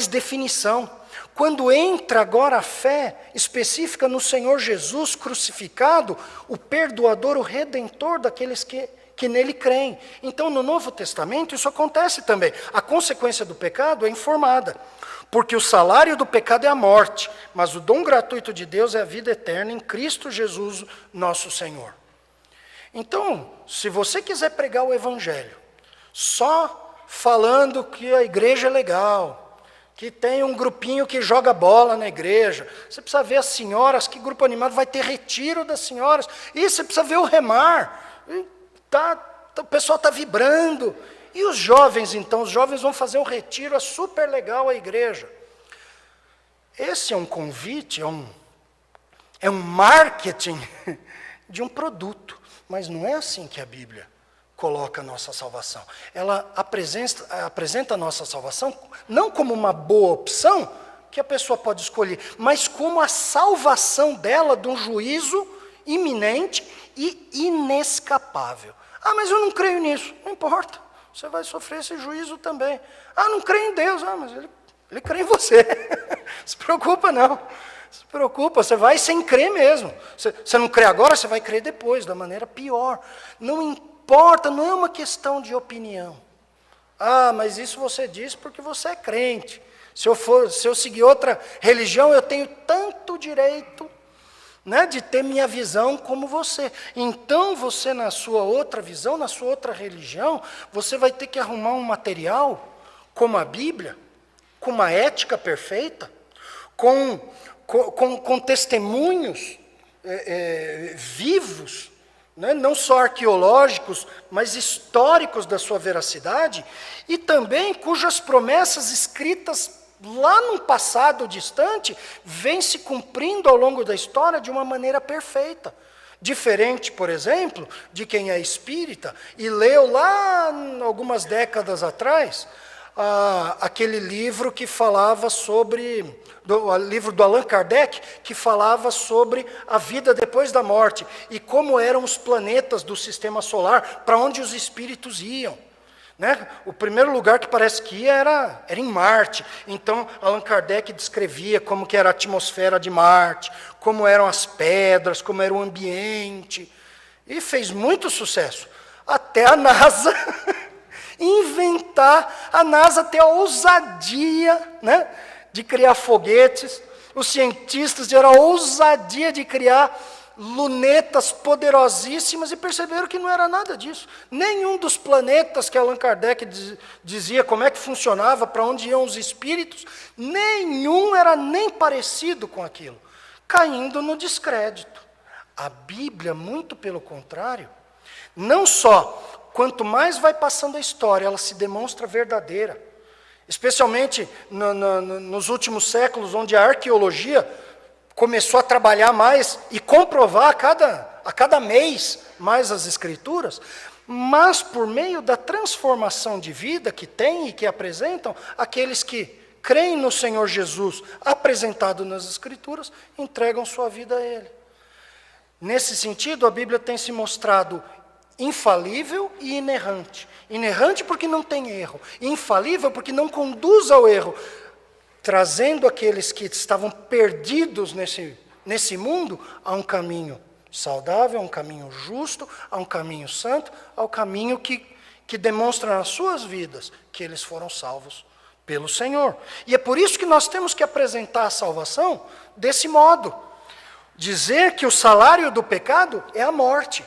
definição. Quando entra agora a fé específica no Senhor Jesus crucificado, o perdoador, o redentor daqueles que nele creem. Então, no Novo Testamento, isso acontece também. A consequência do pecado é informada. Porque o salário do pecado é a morte, mas o dom gratuito de Deus é a vida eterna em Cristo Jesus, nosso Senhor. Então, se você quiser pregar o evangelho, só falando que a igreja é legal, que tem um grupinho que joga bola na igreja, você precisa ver as senhoras, que grupo animado, vai ter retiro das senhoras, e você precisa ver o remar, o pessoal está vibrando. E os jovens, então, os jovens vão fazer um retiro, é super legal a igreja. Esse é um convite, é um marketing de um produto, mas não é assim que a Bíblia coloca a nossa salvação. Ela apresenta a nossa salvação não como uma boa opção que a pessoa pode escolher, mas como a salvação dela de um juízo iminente e inescapável. Ah, mas eu não creio nisso. Não importa. Você vai sofrer esse juízo também. Ah, não creio em Deus. Ah, mas ele crê em você. Não se preocupa, não. Se preocupa, você vai sem crer mesmo. Você não crê agora, você vai crer depois, da maneira pior. Não importa, não é uma questão de opinião. Ah, mas isso você diz porque você é crente. Se eu seguir outra religião, eu tenho tanto direito, né, de ter minha visão como você. Então, você, na sua outra visão, na sua outra religião, você vai ter que arrumar um material, como a Bíblia, com uma ética perfeita, com testemunhos vivos, né, não só arqueológicos, mas históricos da sua veracidade, e também cujas promessas escritas lá num passado distante, vem se cumprindo ao longo da história de uma maneira perfeita. Diferente, por exemplo, de quem é espírita e leu lá algumas décadas atrás aquele livro que falava sobre, o livro do Allan Kardec, que falava sobre a vida depois da morte e como eram os planetas do sistema solar, para onde os espíritos iam. Né? O primeiro lugar que parece que ia era em Marte. Então, Allan Kardec descrevia como que era a atmosfera de Marte, como eram as pedras, como era o ambiente. E fez muito sucesso. Até a NASA inventar, a NASA ter a ousadia, né, de criar foguetes. Os cientistas tiveram a ousadia de criar lunetas poderosíssimas e perceberam que não era nada disso. Nenhum dos planetas que Allan Kardec dizia como é que funcionava, para onde iam os espíritos, nenhum era nem parecido com aquilo, caindo no descrédito. A Bíblia, muito pelo contrário, não só, quanto mais vai passando a história, ela se demonstra verdadeira, especialmente nos últimos séculos, onde a arqueologia começou a trabalhar mais e comprovar a cada mês mais as Escrituras, mas por meio da transformação de vida que tem e que apresentam aqueles que creem no Senhor Jesus, apresentado nas Escrituras, entregam sua vida a Ele. Nesse sentido, a Bíblia tem se mostrado infalível e inerrante. Inerrante porque não tem erro, infalível porque não conduz ao erro, trazendo aqueles que estavam perdidos nesse mundo a um caminho saudável, a um caminho justo, a um caminho santo, ao caminho que demonstra nas suas vidas que eles foram salvos pelo Senhor. E é por isso que nós temos que apresentar a salvação desse modo. Dizer que o salário do pecado é a morte.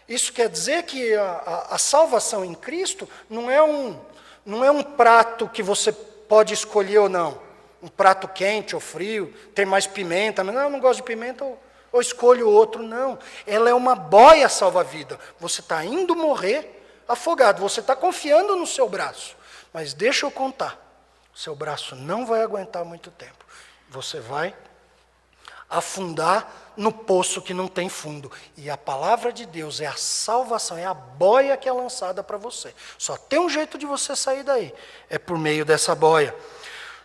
Isso quer dizer que a salvação em Cristo não é um prato que você pode escolher ou não. Um prato quente ou frio, tem mais pimenta, mas não, eu não gosto de pimenta, ou escolho outro, não. Ela é uma boia salva-vida. Você está indo morrer afogado, você está confiando no seu braço. Mas deixa eu contar, o seu braço não vai aguentar muito tempo. Você vai afundar no poço que não tem fundo. E a palavra de Deus é a salvação, é a boia que é lançada para você. Só tem um jeito de você sair daí, é por meio dessa boia.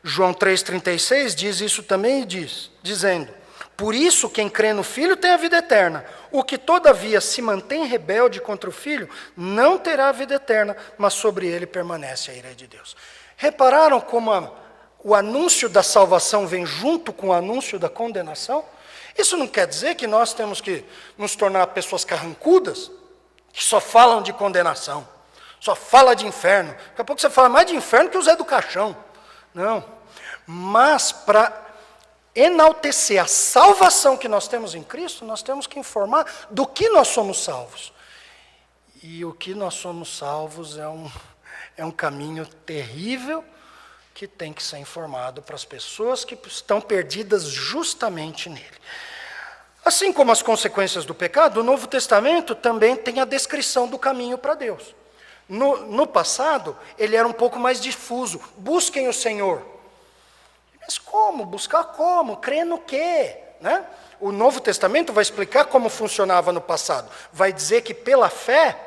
João 3,36 diz isso também, dizendo: por isso quem crê no Filho tem a vida eterna. O que todavia se mantém rebelde contra o Filho, não terá a vida eterna, mas sobre ele permanece a ira de Deus. Repararam como o anúncio da salvação vem junto com o anúncio da condenação? Isso não quer dizer que nós temos que nos tornar pessoas carrancudas, que só falam de condenação, só fala de inferno. Daqui a pouco você fala mais de inferno que o Zé do Caixão. Não. Mas para enaltecer a salvação que nós temos em Cristo, nós temos que informar do que nós somos salvos. E o que nós somos salvos é um caminho terrível que tem que ser informado para as pessoas que estão perdidas justamente nele. Assim como as consequências do pecado, o Novo Testamento também tem a descrição do caminho para Deus. No passado, ele era um pouco mais difuso. Busquem o Senhor. Mas como? Buscar como? Crer no quê? Né? O Novo Testamento vai explicar como funcionava no passado. Vai dizer que pela fé,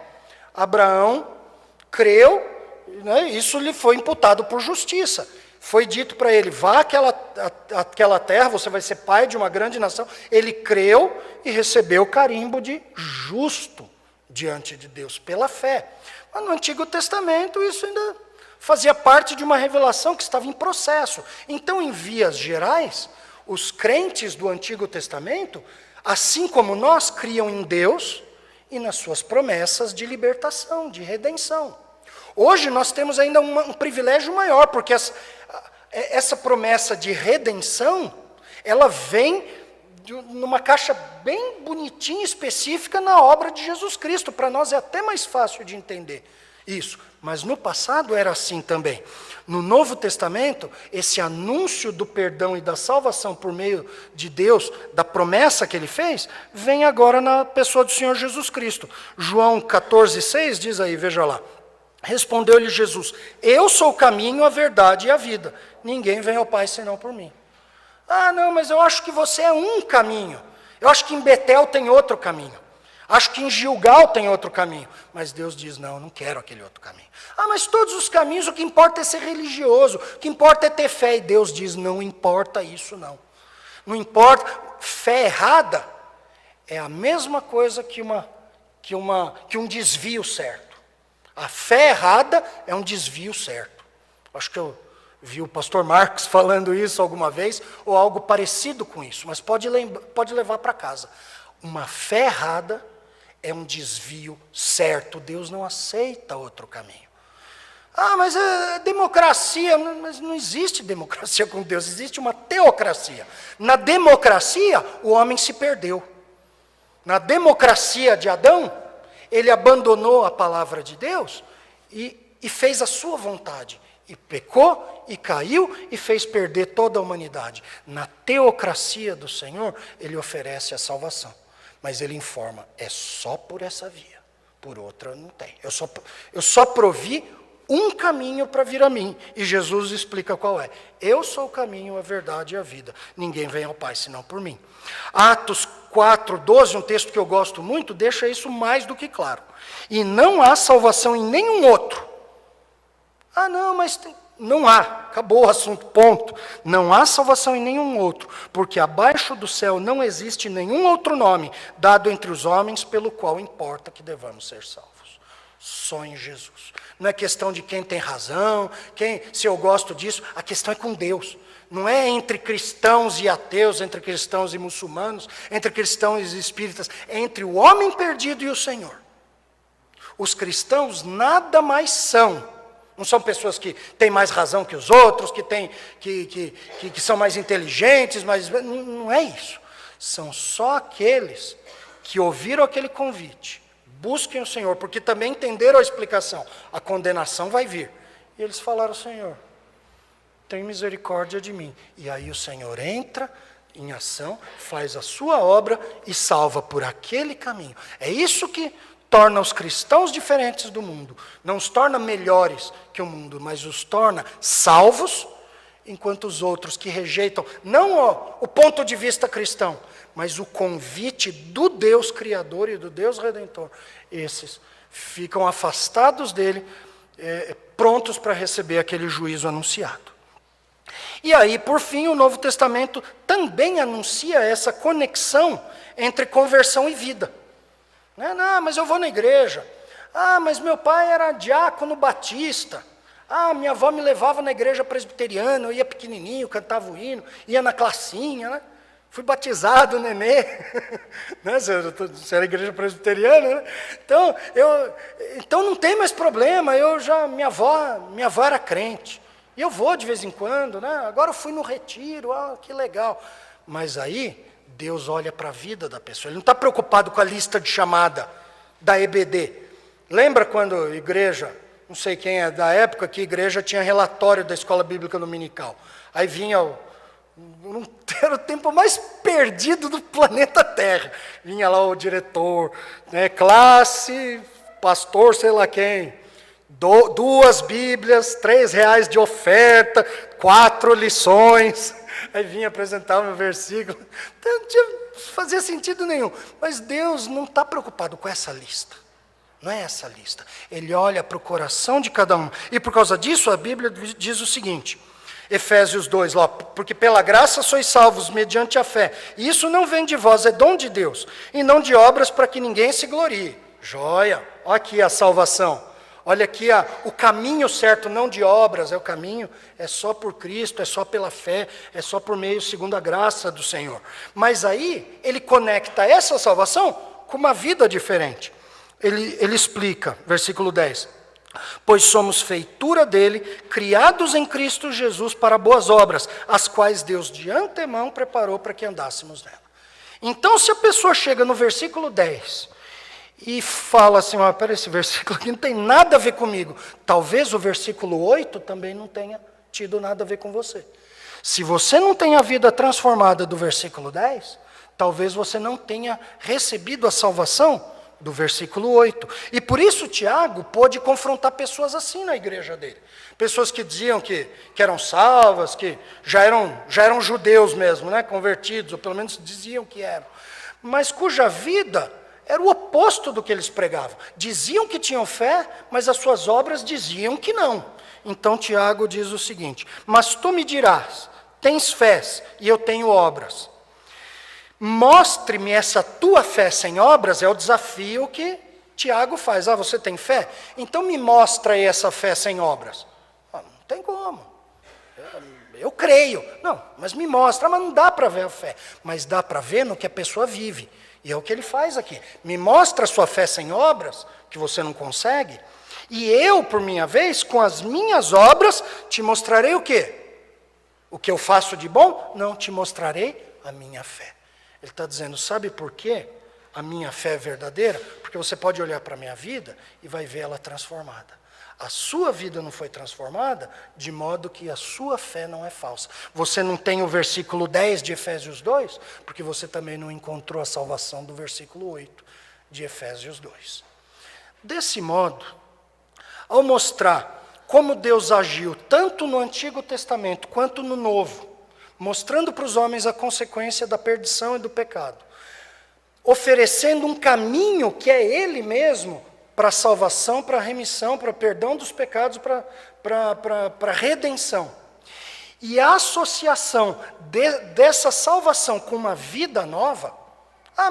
Abraão creu, né? Isso lhe foi imputado por justiça. Foi dito para ele, vá àquela terra, você vai ser pai de uma grande nação. Ele creu e recebeu o carimbo de justo diante de Deus, pela fé. Mas no Antigo Testamento isso ainda fazia parte de uma revelação que estava em processo. Então, em vias gerais, os crentes do Antigo Testamento, assim como nós, criam em Deus e nas suas promessas de libertação, de redenção. Hoje nós temos ainda um privilégio maior, porque essa promessa de redenção, ela vem numa caixa bem bonitinha, específica na obra de Jesus Cristo. Para nós é até mais fácil de entender isso. Mas no passado era assim também. No Novo Testamento, esse anúncio do perdão e da salvação por meio de Deus, da promessa que ele fez, vem agora na pessoa do Senhor Jesus Cristo. João 14,6 diz aí, veja lá. Respondeu-lhe Jesus, eu sou o caminho, a verdade e a vida. Ninguém vem ao Pai senão por mim. Ah, não, mas eu acho que você é um caminho. Eu acho que em Betel tem outro caminho. Acho que em Gilgal tem outro caminho. Mas Deus diz, não, eu não quero aquele outro caminho. Ah, mas todos os caminhos, o que importa é ser religioso. O que importa é ter fé. E Deus diz, não importa isso não. Não importa. Fé errada é a mesma coisa que um desvio certo. A fé errada é um desvio certo. Acho que eu vi o pastor Marcos falando isso alguma vez, ou algo parecido com isso, mas pode levar para casa. Uma fé errada é um desvio certo. Deus não aceita outro caminho. Ah, mas é democracia. Mas não existe democracia com Deus, existe uma teocracia. Na democracia, o homem se perdeu. Na democracia de Adão, ele abandonou a palavra de Deus e fez a sua vontade. E pecou, e caiu, e fez perder toda a humanidade. Na teocracia do Senhor, ele oferece a salvação. Mas ele informa, é só por essa via. Por outra não tem. Eu só provi um caminho para vir a mim. E Jesus explica qual é. Eu sou o caminho, a verdade e a vida. Ninguém vem ao Pai senão por mim. Atos 4:12, um texto que eu gosto muito, deixa isso mais do que claro. E não há salvação em nenhum outro. Ah, não, mas não há. Acabou o assunto, ponto. Não há salvação em nenhum outro, porque abaixo do céu não existe nenhum outro nome dado entre os homens pelo qual importa que devamos ser salvos. Só em Jesus. Não é questão de quem tem razão, se eu gosto disso, a questão é com Deus. Não é entre cristãos e ateus, entre cristãos e muçulmanos, entre cristãos e espíritas, é entre o homem perdido e o Senhor. Os cristãos nada mais são. Não são pessoas que têm mais razão que os outros, que são mais inteligentes, mas não é isso. São só aqueles que ouviram aquele convite. Busquem o Senhor, porque também entenderam a explicação. A condenação vai vir. E eles falaram, Senhor, tem misericórdia de mim. E aí o Senhor entra em ação, faz a sua obra e salva por aquele caminho. É isso que torna os cristãos diferentes do mundo. Não os torna melhores que o mundo, mas os torna salvos, enquanto os outros que rejeitam, não o ponto de vista cristão, mas o convite do Deus Criador e do Deus Redentor, esses ficam afastados dele, prontos para receber aquele juízo anunciado. E aí, por fim, o Novo Testamento também anuncia essa conexão entre conversão e vida. Não, mas eu vou na igreja. Ah, mas meu pai era diácono batista. Ah, minha avó me levava na igreja presbiteriana, eu ia pequenininho, cantava o hino, ia na classinha, né? Fui batizado, nenê. Né? Você era igreja presbiteriana, né? Então não tem mais problema, minha avó era crente. E eu vou de vez em quando, né? Agora eu fui no retiro, que legal. Mas aí, Deus olha para a vida da pessoa. Ele não está preocupado com a lista de chamada da EBD. Lembra quando a igreja, não sei quem é da época, que a igreja tinha relatório da escola bíblica dominical. Aí vinha era o tempo mais perdido do planeta Terra. Vinha lá o diretor, né, classe, pastor, sei lá quem, 2 Bíblias, R$3 de oferta, 4 lições. Aí vinha apresentar o meu versículo. Então, não fazia sentido nenhum. Mas Deus não está preocupado com essa lista. Não é essa lista. Ele olha para o coração de cada um. E por causa disso, a Bíblia diz o seguinte, Efésios 2, lá, porque pela graça sois salvos mediante a fé. E isso não vem de vós, é dom de Deus. E não de obras para que ninguém se glorie. Joia, olha aqui a salvação. Olha aqui o caminho certo, não de obras, o caminho é só por Cristo, é só pela fé, é só por meio segundo a graça do Senhor. Mas aí, ele conecta essa salvação com uma vida diferente. Ele explica, versículo 10. Pois somos feitura dele, criados em Cristo Jesus para boas obras, as quais Deus de antemão preparou para que andássemos nela. Então, se a pessoa chega no versículo 10 e fala assim, peraí, esse versículo aqui não tem nada a ver comigo, talvez o versículo 8 também não tenha tido nada a ver com você. Se você não tem a vida transformada do versículo 10, talvez você não tenha recebido a salvação do versículo 8. E por isso Tiago pôde confrontar pessoas assim na igreja dele. Pessoas que diziam que eram salvas, que já eram judeus mesmo, né, convertidos, ou pelo menos diziam que eram. Mas cuja vida era o oposto do que eles pregavam. Diziam que tinham fé, mas as suas obras diziam que não. Então Tiago diz o seguinte, mas tu me dirás, tens fé e eu tenho obras. Mostre-me essa tua fé sem obras, é o desafio que Tiago faz. Você tem fé? Então me mostra aí essa fé sem obras. Não tem como. Eu creio. Não, mas me mostra. Mas não dá para ver a fé. Mas dá para ver no que a pessoa vive. E é o que ele faz aqui. Me mostra a sua fé sem obras, que você não consegue. E eu, por minha vez, com as minhas obras, te mostrarei o quê? O que eu faço de bom? Não, te mostrarei a minha fé. Ele está dizendo, sabe por quê a minha fé é verdadeira? Porque você pode olhar para a minha vida e vai ver ela transformada. A sua vida não foi transformada, de modo que a sua fé não é falsa. Você não tem o versículo 10 de Efésios 2, porque você também não encontrou a salvação do versículo 8 de Efésios 2. Desse modo, ao mostrar como Deus agiu tanto no Antigo Testamento quanto no Novo, mostrando para os homens a consequência da perdição e do pecado, oferecendo um caminho que é Ele mesmo, para a salvação, para a remissão, para o perdão dos pecados, para a redenção. E a associação dessa salvação com uma vida nova,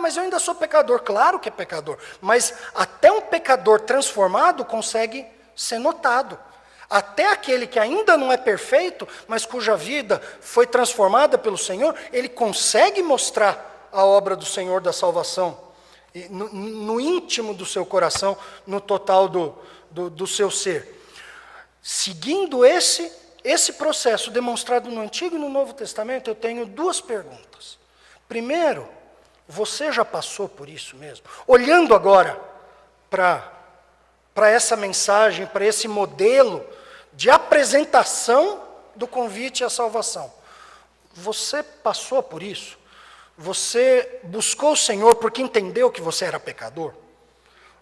mas eu ainda sou pecador, claro que é pecador, mas até um pecador transformado consegue ser notado. Até aquele que ainda não é perfeito, mas cuja vida foi transformada pelo Senhor, ele consegue mostrar a obra do Senhor da salvação, no íntimo do seu coração, no total do seu ser. Seguindo esse processo demonstrado no Antigo e no Novo Testamento, eu tenho 2 perguntas. Primeiro, você já passou por isso mesmo? Olhando agora para essa mensagem, para esse modelo de apresentação do convite à salvação. Você passou por isso? Você buscou o Senhor porque entendeu que você era pecador?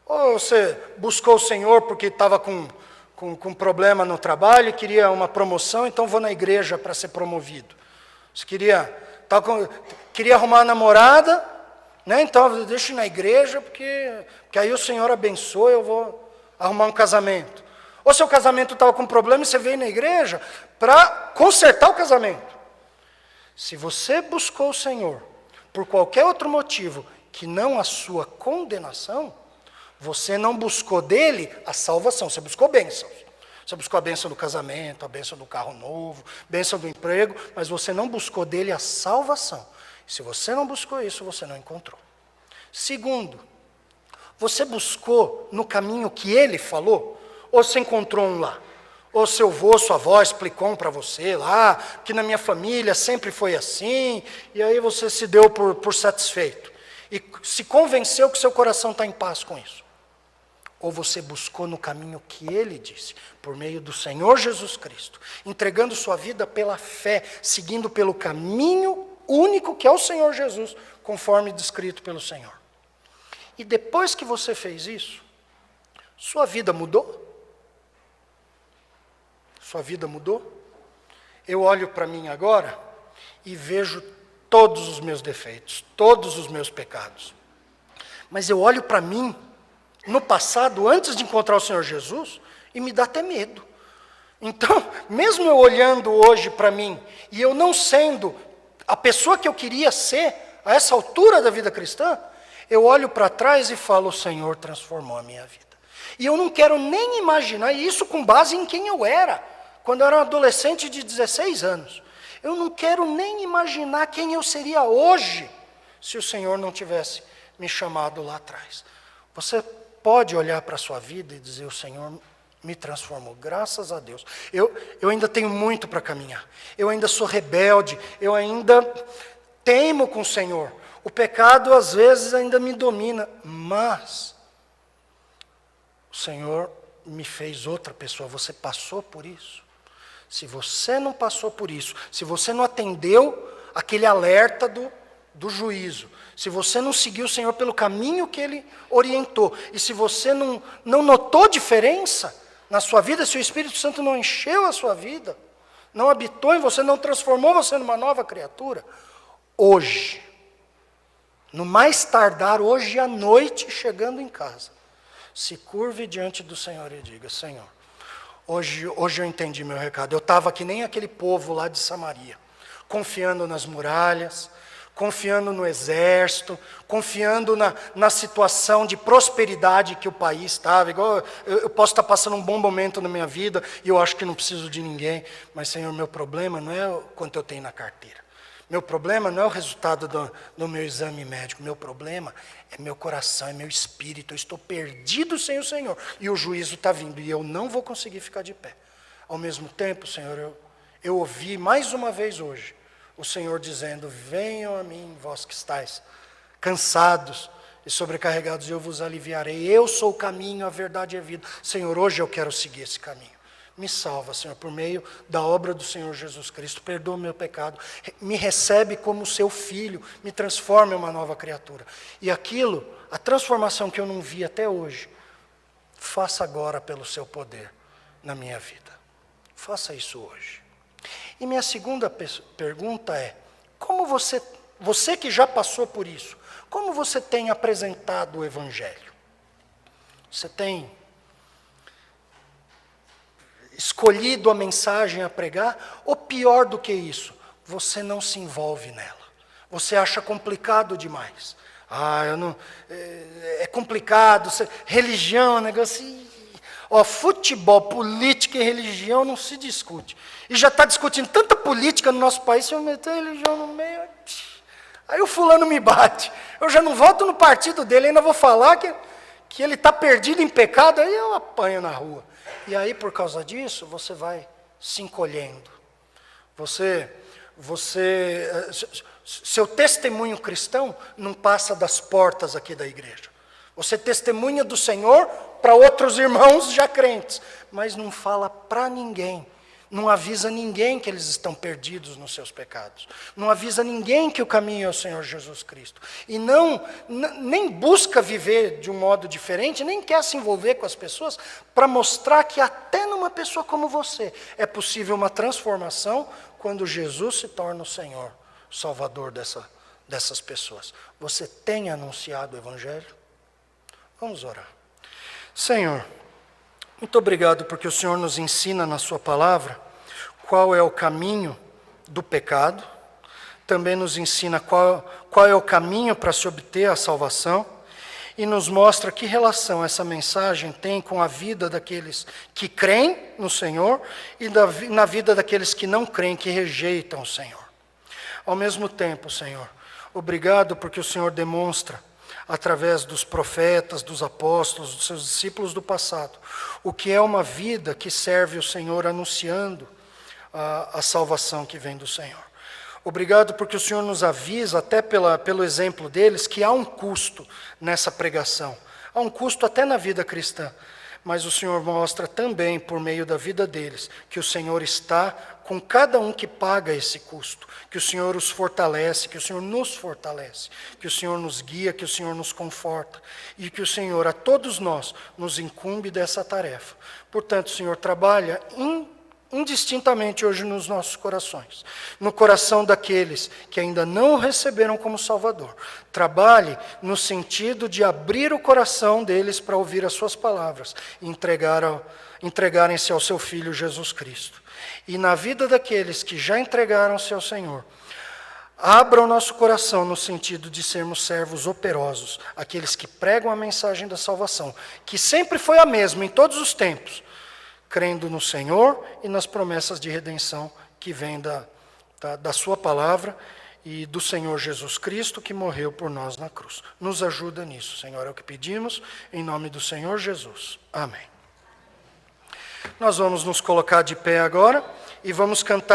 Ou você buscou o Senhor porque estava com problema no trabalho e queria uma promoção, então vou na igreja para ser promovido? Você queria arrumar uma namorada, né? Então deixa eu ir na igreja porque aí o Senhor abençoa, eu vou arrumar um casamento. Ou seu casamento estava com problema e você veio na igreja para consertar o casamento. Se você buscou o Senhor por qualquer outro motivo que não a sua condenação, você não buscou dele a salvação, você buscou bênçãos. Você buscou a bênção do casamento, a bênção do carro novo, a bênção do emprego, mas você não buscou dele a salvação. Se você não buscou isso, você não encontrou. Segundo, você buscou no caminho que ele falou, ou você encontrou um lá? Ou seu avô, sua avó explicou para você lá, que na minha família sempre foi assim, e aí você se deu por satisfeito. E se convenceu que seu coração está em paz com isso. Ou você buscou no caminho que Ele disse, por meio do Senhor Jesus Cristo, entregando sua vida pela fé, seguindo pelo caminho único que é o Senhor Jesus, conforme descrito pelo Senhor. E depois que você fez isso, sua vida mudou? Sua vida mudou? Eu olho para mim agora e vejo todos os meus defeitos, todos os meus pecados. Mas eu olho para mim, no passado, antes de encontrar o Senhor Jesus, e me dá até medo. Então, mesmo eu olhando hoje para mim, e eu não sendo a pessoa que eu queria ser, a essa altura da vida cristã, eu olho para trás e falo, o Senhor transformou a minha vida. E eu não quero nem imaginar, e isso com base em quem eu era, quando eu era um adolescente de 16 anos. Eu não quero nem imaginar quem eu seria hoje, se o Senhor não tivesse me chamado lá atrás. Você pode olhar para a sua vida e dizer, o Senhor me transformou, graças a Deus. Eu ainda tenho muito para caminhar, eu ainda sou rebelde, eu ainda teimo com o Senhor. O pecado às vezes ainda me domina, mas o Senhor me fez outra pessoa. Você passou por isso? Se você não passou por isso, se você não atendeu aquele alerta do juízo, se você não seguiu o Senhor pelo caminho que Ele orientou, e se você não notou diferença na sua vida, se o Espírito Santo não encheu a sua vida, não habitou em você, não transformou você numa nova criatura, hoje, no mais tardar, hoje à noite, chegando em casa, se curve diante do Senhor e diga, Senhor, hoje eu entendi meu recado. Eu estava que nem aquele povo lá de Samaria, confiando nas muralhas, confiando no exército, confiando na situação de prosperidade que o país estava. Igual eu posso estar passando um bom momento na minha vida e eu acho que não preciso de ninguém, mas, Senhor, meu problema não é o quanto eu tenho na carteira. Meu problema não é o resultado do meu exame médico. Meu problema é meu coração, é meu espírito. Eu estou perdido sem o Senhor. E o juízo está vindo e eu não vou conseguir ficar de pé. Ao mesmo tempo, Senhor, eu ouvi mais uma vez hoje o Senhor dizendo, venham a mim, vós que estáis cansados e sobrecarregados, eu vos aliviarei. Eu sou o caminho, a verdade e a vida. Senhor, hoje eu quero seguir esse caminho. Me salva, Senhor, por meio da obra do Senhor Jesus Cristo. Perdoa o meu pecado. Me recebe como seu filho. Me transforma em uma nova criatura. E aquilo, a transformação que eu não vi até hoje, faça agora pelo seu poder na minha vida. Faça isso hoje. E minha segunda pergunta é, como você que já passou por isso, como você tem apresentado o Evangelho? Você tem escolhido a mensagem a pregar, ou pior do que isso, você não se envolve nela. Você acha complicado demais. É complicado, religião é um negócio... futebol, política e religião não se discute. E já está discutindo tanta política no nosso país, se eu meter a religião no meio... Aí o fulano me bate. Eu já não voto no partido dele, ainda vou falar que ele está perdido em pecado, aí eu apanho na rua. E aí, por causa disso, você vai se encolhendo. Seu testemunho cristão não passa das portas aqui da igreja. Você testemunha do Senhor para outros irmãos já crentes, mas não fala para ninguém. Não avisa ninguém que eles estão perdidos nos seus pecados. Não avisa ninguém que o caminho é o Senhor Jesus Cristo. E nem busca viver de um modo diferente, nem quer se envolver com as pessoas para mostrar que até numa pessoa como você é possível uma transformação quando Jesus se torna o Senhor, o Salvador dessas pessoas. Você tem anunciado o Evangelho? Vamos orar. Senhor, muito obrigado porque o Senhor nos ensina na sua palavra qual é o caminho do pecado, também nos ensina qual é o caminho para se obter a salvação e nos mostra que relação essa mensagem tem com a vida daqueles que creem no Senhor e na vida daqueles que não creem, que rejeitam o Senhor. Ao mesmo tempo, Senhor, obrigado porque o Senhor demonstra através dos profetas, dos apóstolos, dos seus discípulos do passado, o que é uma vida que serve o Senhor anunciando a salvação que vem do Senhor. Obrigado porque o Senhor nos avisa, até pelo exemplo deles, que há um custo nessa pregação. Há um custo até na vida cristã. Mas o Senhor mostra também, por meio da vida deles, que o Senhor está com cada um que paga esse custo. Que o Senhor os fortalece, que o Senhor nos fortalece. Que o Senhor nos guia, que o Senhor nos conforta. E que o Senhor, a todos nós, nos incumbe dessa tarefa. Portanto, o Senhor trabalha indistintamente hoje nos nossos corações, no coração daqueles que ainda não o receberam como Salvador. Trabalhe no sentido de abrir o coração deles para ouvir as suas palavras e entregarem-se ao seu Filho Jesus Cristo. E na vida daqueles que já entregaram-se ao Senhor, abra o nosso coração no sentido de sermos servos operosos, aqueles que pregam a mensagem da salvação, que sempre foi a mesma em todos os tempos, crendo no Senhor e nas promessas de redenção que vêm da sua palavra e do Senhor Jesus Cristo que morreu por nós na cruz. Nos ajuda nisso, Senhor, é o que pedimos, em nome do Senhor Jesus. Amém. Nós vamos nos colocar de pé agora e vamos cantar